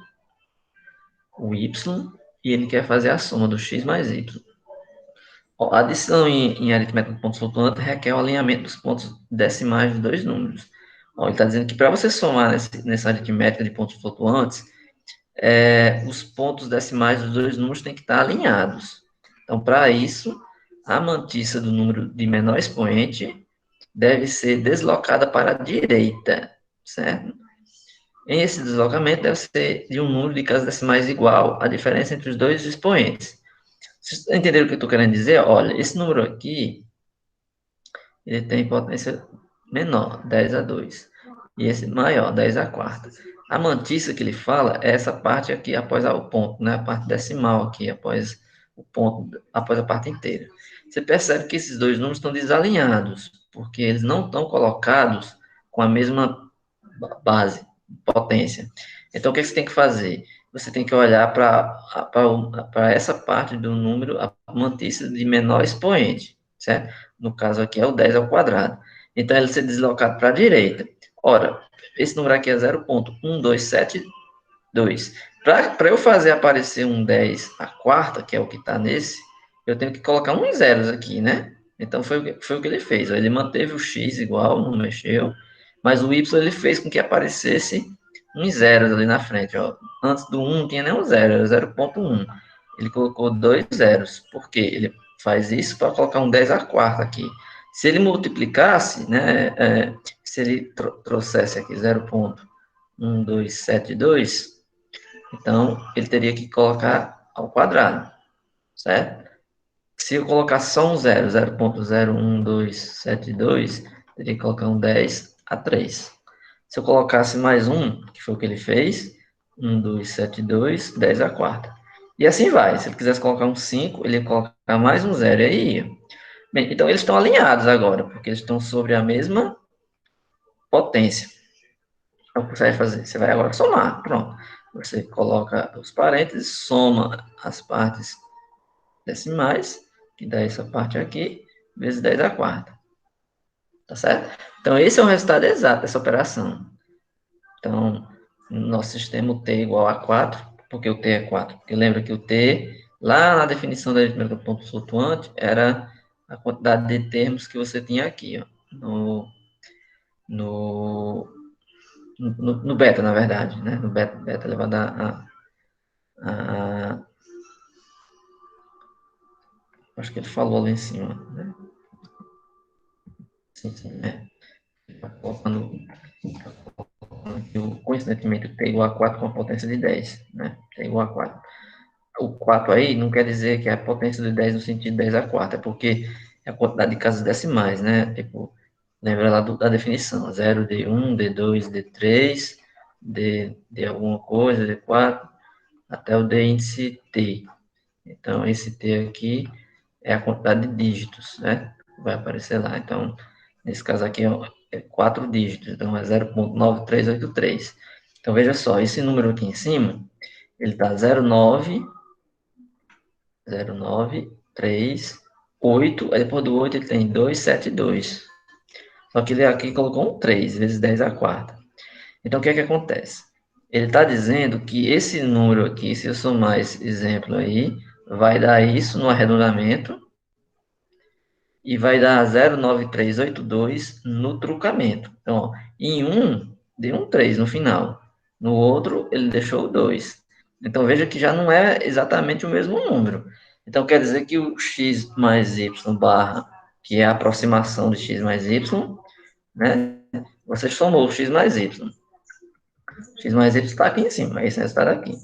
Speaker 1: o y, e ele quer fazer a soma do x mais y. Ó, a adição em aritmética de pontos flutuantes requer o alinhamento dos pontos decimais de dois números. Ó, ele está dizendo que para você somar nessa aritmética de pontos flutuantes, os pontos decimais dos dois números têm que estar alinhados. Então, para isso, a mantissa do número de menor expoente deve ser deslocada para a direita, certo? Em esse deslocamento deve ser de um número de casas decimais igual à diferença entre os dois expoentes. Vocês entenderam o que eu estou querendo dizer? Olha, esse número aqui, ele tem potência menor, 10 a 2. E esse maior, 10 a quarta. A mantissa que ele fala é essa parte aqui após o ponto, né? A parte decimal aqui após o ponto, após a parte inteira. Você percebe que esses dois números estão desalinhados, porque eles não estão colocados com a mesma base, potência. Então, o que você tem que fazer? Você tem que olhar para essa parte do número, a mantissa de menor expoente, certo? No caso aqui é o 10 ao quadrado. Então, ele ser deslocado para a direita. Ora, esse número aqui é 0,1272. Para eu fazer aparecer um 10 à quarta, que é o que está nesse, eu tenho que colocar uns zeros aqui, né? Então, foi o que ele fez. Ele manteve o x igual, não mexeu, mas o y ele fez com que aparecesse uns zeros ali na frente. Ó. Antes do 1 não tinha nenhum zero, era 0,1. Ele colocou dois zeros. Por quê? Ele faz isso para colocar um 10 à quarta aqui. Se ele multiplicasse, né, se ele trouxesse aqui 0,1272, então ele teria que colocar ao quadrado, certo? Se eu colocar só um zero, 0,01272, teria que colocar um 10 a 3. Se eu colocasse mais um, que foi o que ele fez, 1272, 10 a quarta. E assim vai. Se ele quisesse colocar um 5, ele ia colocar mais um zero, e aí ia. Bem, então eles estão alinhados agora, porque eles estão sobre a mesma potência. Então, o que você vai fazer? Você vai agora somar, pronto. Você coloca os parênteses, soma as partes decimais, que dá essa parte aqui, vezes 10 a quarta. Tá certo? Então, esse é o resultado exato dessa operação. Então, no nosso sistema, o t é igual a 4, porque o t é 4. Porque lembra que o t, lá na definição da aritmética do ponto flutuante, era a quantidade de termos que você tinha aqui, ó, no beta, na verdade, né? No beta elevado a acho que ele falou ali em cima, né? Sim, né? Colocando coincidentemente o t igual a 4 com a potência de 10, né? T igual a 4. O 4 aí não quer dizer que é a potência de 10 no sentido de 10 a 4, é porque é a quantidade de casas decimais, né? Tipo, lembra lá da definição, 0, D1, D2, D3, D alguma coisa, D4, até o D índice T. Então, esse T aqui é a quantidade de dígitos, né? Vai aparecer lá. Então, nesse caso aqui é 4 dígitos, então é 0,9383. Então, veja só, esse número aqui em cima, ele está 0,938, aí depois do 8 ele tem 272. Só que ele aqui colocou um 3 vezes 10 a quarta. Então, o que é que acontece? Ele está dizendo que esse número aqui, se eu somar esse exemplo aí, vai dar isso no arredondamento e vai dar 0,9382 no trucamento. Então, ó, em um, deu um 3 no final. No outro, ele deixou o 2. Então, veja que já não é exatamente o mesmo número. Então, quer dizer que o x mais y barra, que é a aproximação de x mais y, né? Você somou o x mais y. X mais y está aqui em cima, esse resultado aqui.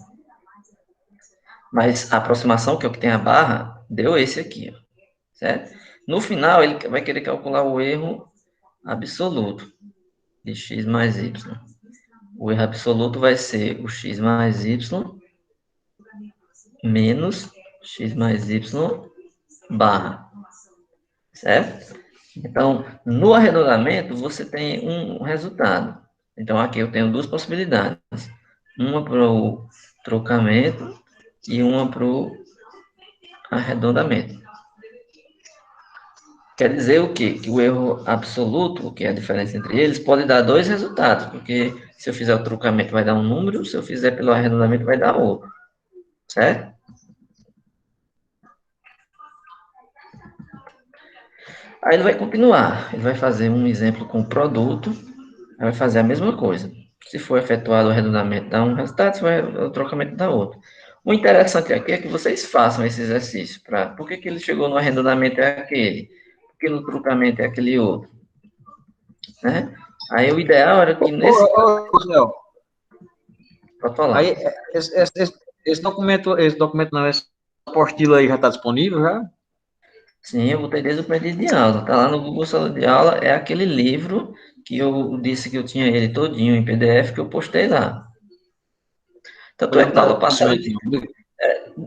Speaker 1: Mas a aproximação, que é o que tem a barra, deu esse aqui, ó, certo? No final, ele vai querer calcular o erro absoluto de x mais y. O erro absoluto vai ser o x mais y menos x mais y barra, certo? Então, no arredondamento, você tem um resultado. Então, aqui eu tenho duas possibilidades. Uma para o trocamento e uma para o arredondamento. Quer dizer o quê? Que o erro absoluto, que é a diferença entre eles, pode dar dois resultados, porque se eu fizer o trocamento vai dar um número, se eu fizer pelo arredondamento vai dar outro, certo? Aí ele vai continuar, ele vai fazer um exemplo com o produto, aí vai fazer a mesma coisa. Se for efetuado o arredondamento dá um resultado, se for o trocamento dá outro. O interessante aqui é que vocês façam esse exercício. Por que ele chegou no arredondamento é aquele? Porque no trocamento é aquele outro, né? Aí o ideal era que nesse caso...
Speaker 4: Léo,
Speaker 1: Pode falar.
Speaker 4: aí esse documento não, essa apostila aí já está disponível já?
Speaker 1: Sim, eu botei desde o primeiro dia de aula. Tá lá no Google Sala de Aula, é aquele livro que eu disse que eu tinha ele todinho em PDF que eu postei lá. Tanto
Speaker 4: Pois
Speaker 1: é
Speaker 4: eu
Speaker 1: que
Speaker 4: vou dar atenção então.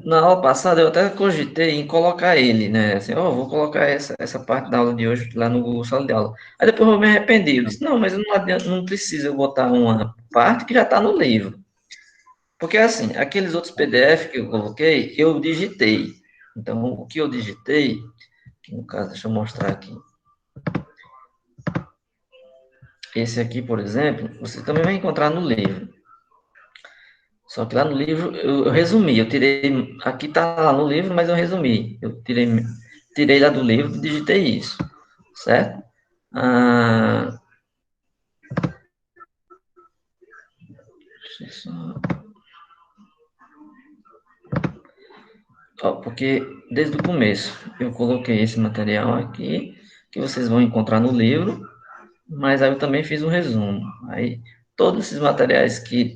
Speaker 1: na aula passada eu até cogitei em colocar ele, né? Assim, vou colocar essa parte da aula de hoje lá no Google Sala de Aula. Aí depois eu me arrependi. Eu disse, não, mas não adianta, não precisa eu botar uma parte que já está no livro. Porque assim, aqueles outros PDF que eu coloquei, eu digitei. Então, o que eu digitei, que no caso, deixa eu mostrar aqui. Esse aqui, por exemplo, você também vai encontrar no livro. Só que lá no livro eu resumi, eu tirei, aqui está lá no livro, mas eu resumi. Eu tirei lá do livro e digitei isso, certo? Ah, porque desde o começo eu coloquei esse material aqui, que vocês vão encontrar no livro, mas aí eu também fiz um resumo. Aí todos esses materiais que,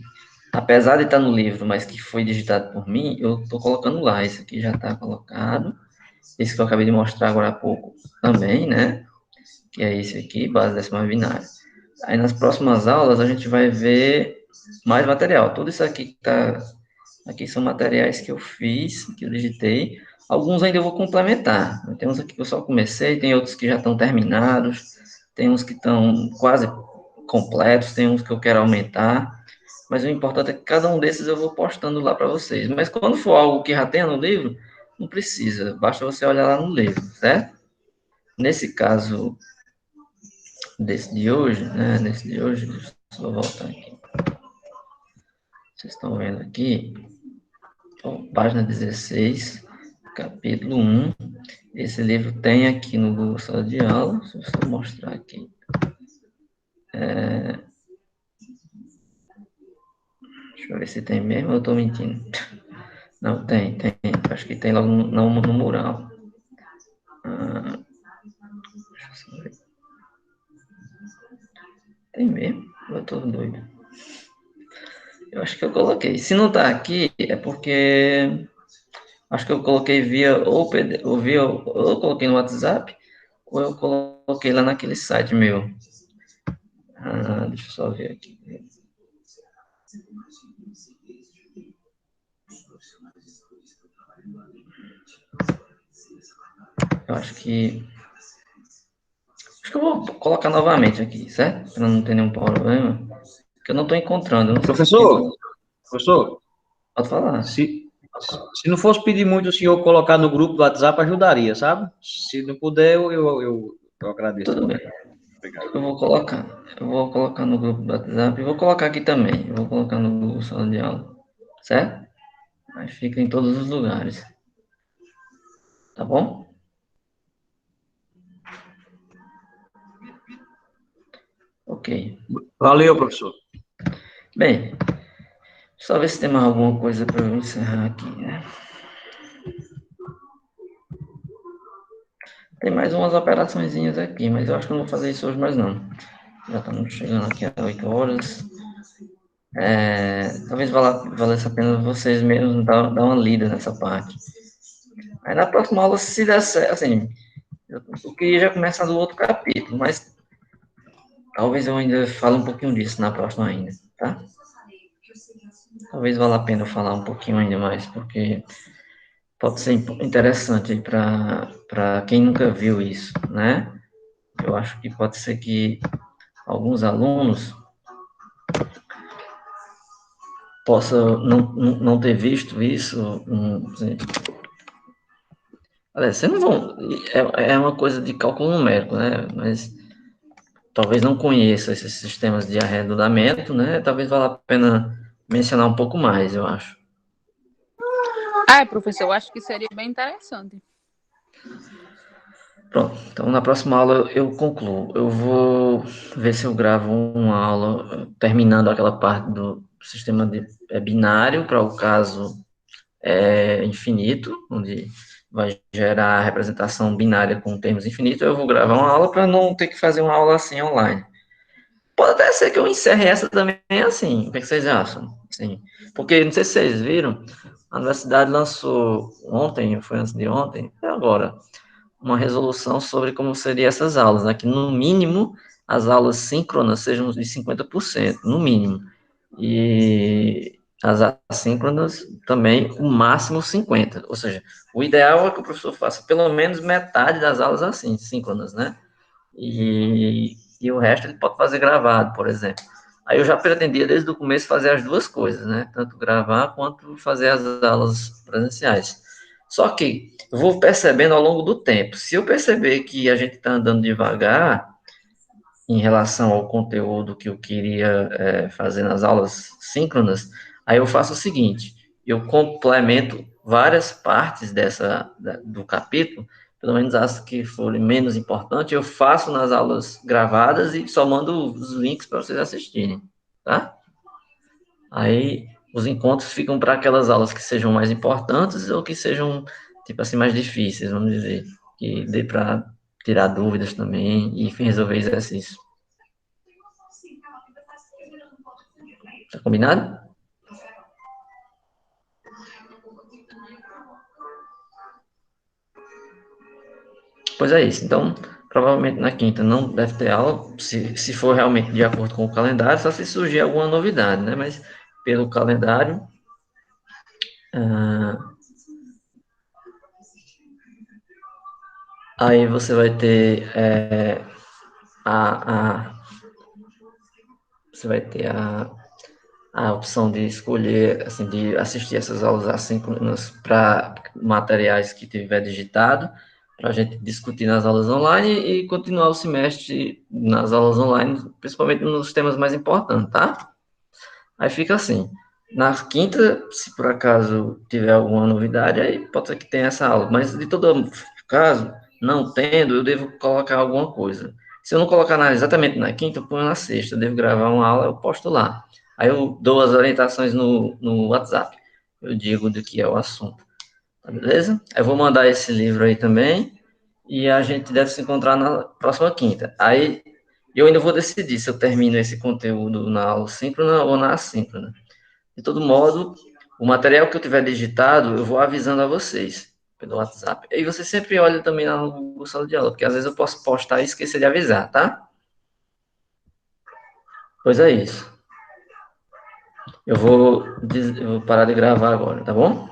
Speaker 1: apesar de estar no livro, mas que foi digitado por mim, eu estou colocando lá. Esse aqui já está colocado. Esse que eu acabei de mostrar agora há pouco também, né? Que é esse aqui, base decimal binária. Aí nas próximas aulas a gente vai ver mais material. Tudo isso aqui que tá aqui são materiais que eu fiz, que eu digitei. Alguns ainda eu vou complementar. Tem uns aqui que eu só comecei, tem outros que já estão terminados, tem uns que estão quase completos, tem uns que eu quero aumentar. Mas o importante é que cada um desses eu vou postando lá para vocês. Mas quando for algo que já tenha no livro, não precisa, basta você olhar lá no livro, certo? Nesse caso, desse de hoje, né? Nesse de hoje, deixa eu só voltar aqui. Vocês estão vendo aqui, ó, página 16, capítulo 1. Esse livro tem aqui no Google Sala de Aula, deixa eu só mostrar aqui. Deixa eu ver se tem mesmo ou eu estou mentindo. Não, tem. Acho que tem logo no mural. Deixa eu só ver. Tem mesmo? Eu estou doido. Eu acho que eu coloquei. Se não está aqui, é porque acho que eu coloquei via ou eu coloquei no WhatsApp, ou eu coloquei lá naquele site meu. Deixa eu só ver aqui. Eu acho que eu vou colocar novamente aqui, certo? Para não ter nenhum problema. Porque eu não estou encontrando. Eu não sei se
Speaker 4: Professor,
Speaker 1: pode falar.
Speaker 4: se não fosse pedir muito o senhor colocar no grupo do WhatsApp, ajudaria, sabe? Se não puder, eu agradeço
Speaker 1: Tudo
Speaker 4: também.
Speaker 1: bem.
Speaker 4: Obrigado.
Speaker 1: Eu vou colocar no grupo do WhatsApp e vou colocar aqui também. Eu vou colocar no Google Sala de Aula, certo? Aí fica em todos os lugares. Tá bom? Ok.
Speaker 4: Valeu, professor.
Speaker 1: Bem, só ver se tem mais alguma coisa para eu encerrar aqui, né? Tem mais umas operaçõezinhas aqui, mas eu acho que eu não vou fazer isso hoje mais não. Já estamos chegando aqui a 8 horas. Talvez valesse a pena vocês mesmos dar uma lida nessa parte. Aí na próxima aula, se der certo, assim, eu queria já começar do outro capítulo, mas talvez eu ainda fale um pouquinho disso na próxima ainda, tá? Talvez valha a pena eu falar um pouquinho ainda mais, porque pode ser interessante para quem nunca viu isso, né? Eu acho que pode ser que alguns alunos possam não ter visto isso. Olha, vocês não vão. É uma coisa de cálculo numérico, né? Mas talvez não conheça esses sistemas de arredondamento, né? Talvez valha a pena mencionar um pouco mais, eu acho.
Speaker 3: Professor, eu acho que seria bem interessante.
Speaker 1: Pronto, então na próxima aula eu concluo. Eu vou ver se eu gravo uma aula terminando aquela parte do sistema binário para o caso infinito, onde vai gerar a representação binária com termos infinitos. Eu vou gravar uma aula para não ter que fazer uma aula assim online. Pode até ser que eu encerre essa também assim. O que vocês acham? Sim. Porque, não sei se vocês viram, a universidade lançou ontem, foi antes de ontem, é agora, uma resolução sobre como seriam essas aulas, né? Que, no mínimo, as aulas síncronas sejam de 50%, no mínimo. E as assíncronas também, o máximo 50%. Ou seja, o ideal é que o professor faça pelo menos metade das aulas assim, síncronas, né? E o resto ele pode fazer gravado, por exemplo. Aí eu já pretendia desde o começo fazer as duas coisas, né? Tanto gravar quanto fazer as aulas presenciais. Só que eu vou percebendo ao longo do tempo. Se eu perceber que a gente está andando devagar em relação ao conteúdo que eu queria fazer nas aulas síncronas, aí eu faço o seguinte: eu complemento várias partes do capítulo, pelo menos as que forem menos importantes, eu faço nas aulas gravadas e só mando os links para vocês assistirem, tá? Aí os encontros ficam para aquelas aulas que sejam mais importantes ou que sejam, tipo assim, mais difíceis, vamos dizer, que dê para tirar dúvidas também e resolver exercício. Tá combinado? Pois é isso. Então, provavelmente na quinta não deve ter aula, se for realmente de acordo com o calendário, só se surgir alguma novidade, né? Mas pelo calendário, aí você vai ter você vai ter a opção de escolher, assim, de assistir essas aulas assíncronas para materiais que tiver digitado, para a gente discutir nas aulas online e continuar o semestre nas aulas online, principalmente nos temas mais importantes, tá? Aí fica assim. Na quinta, se por acaso tiver alguma novidade, aí pode ser que tenha essa aula. Mas de todo caso, não tendo, eu devo colocar alguma coisa. Se eu não colocar exatamente na quinta, eu ponho na sexta. Eu devo gravar uma aula, eu posto lá. Aí eu dou as orientações no WhatsApp. Eu digo do que é o assunto. Tá beleza? Eu vou mandar esse livro aí também. E a gente deve se encontrar na próxima quinta. Aí eu ainda vou decidir se eu termino esse conteúdo na aula síncrona ou na assíncrona. De todo modo, o material que eu tiver digitado, eu vou avisando a vocês pelo WhatsApp. E você sempre olha também na Google Sala de Aula, porque às vezes eu posso postar e esquecer de avisar, tá? Pois é isso. Eu vou parar de gravar agora, tá bom?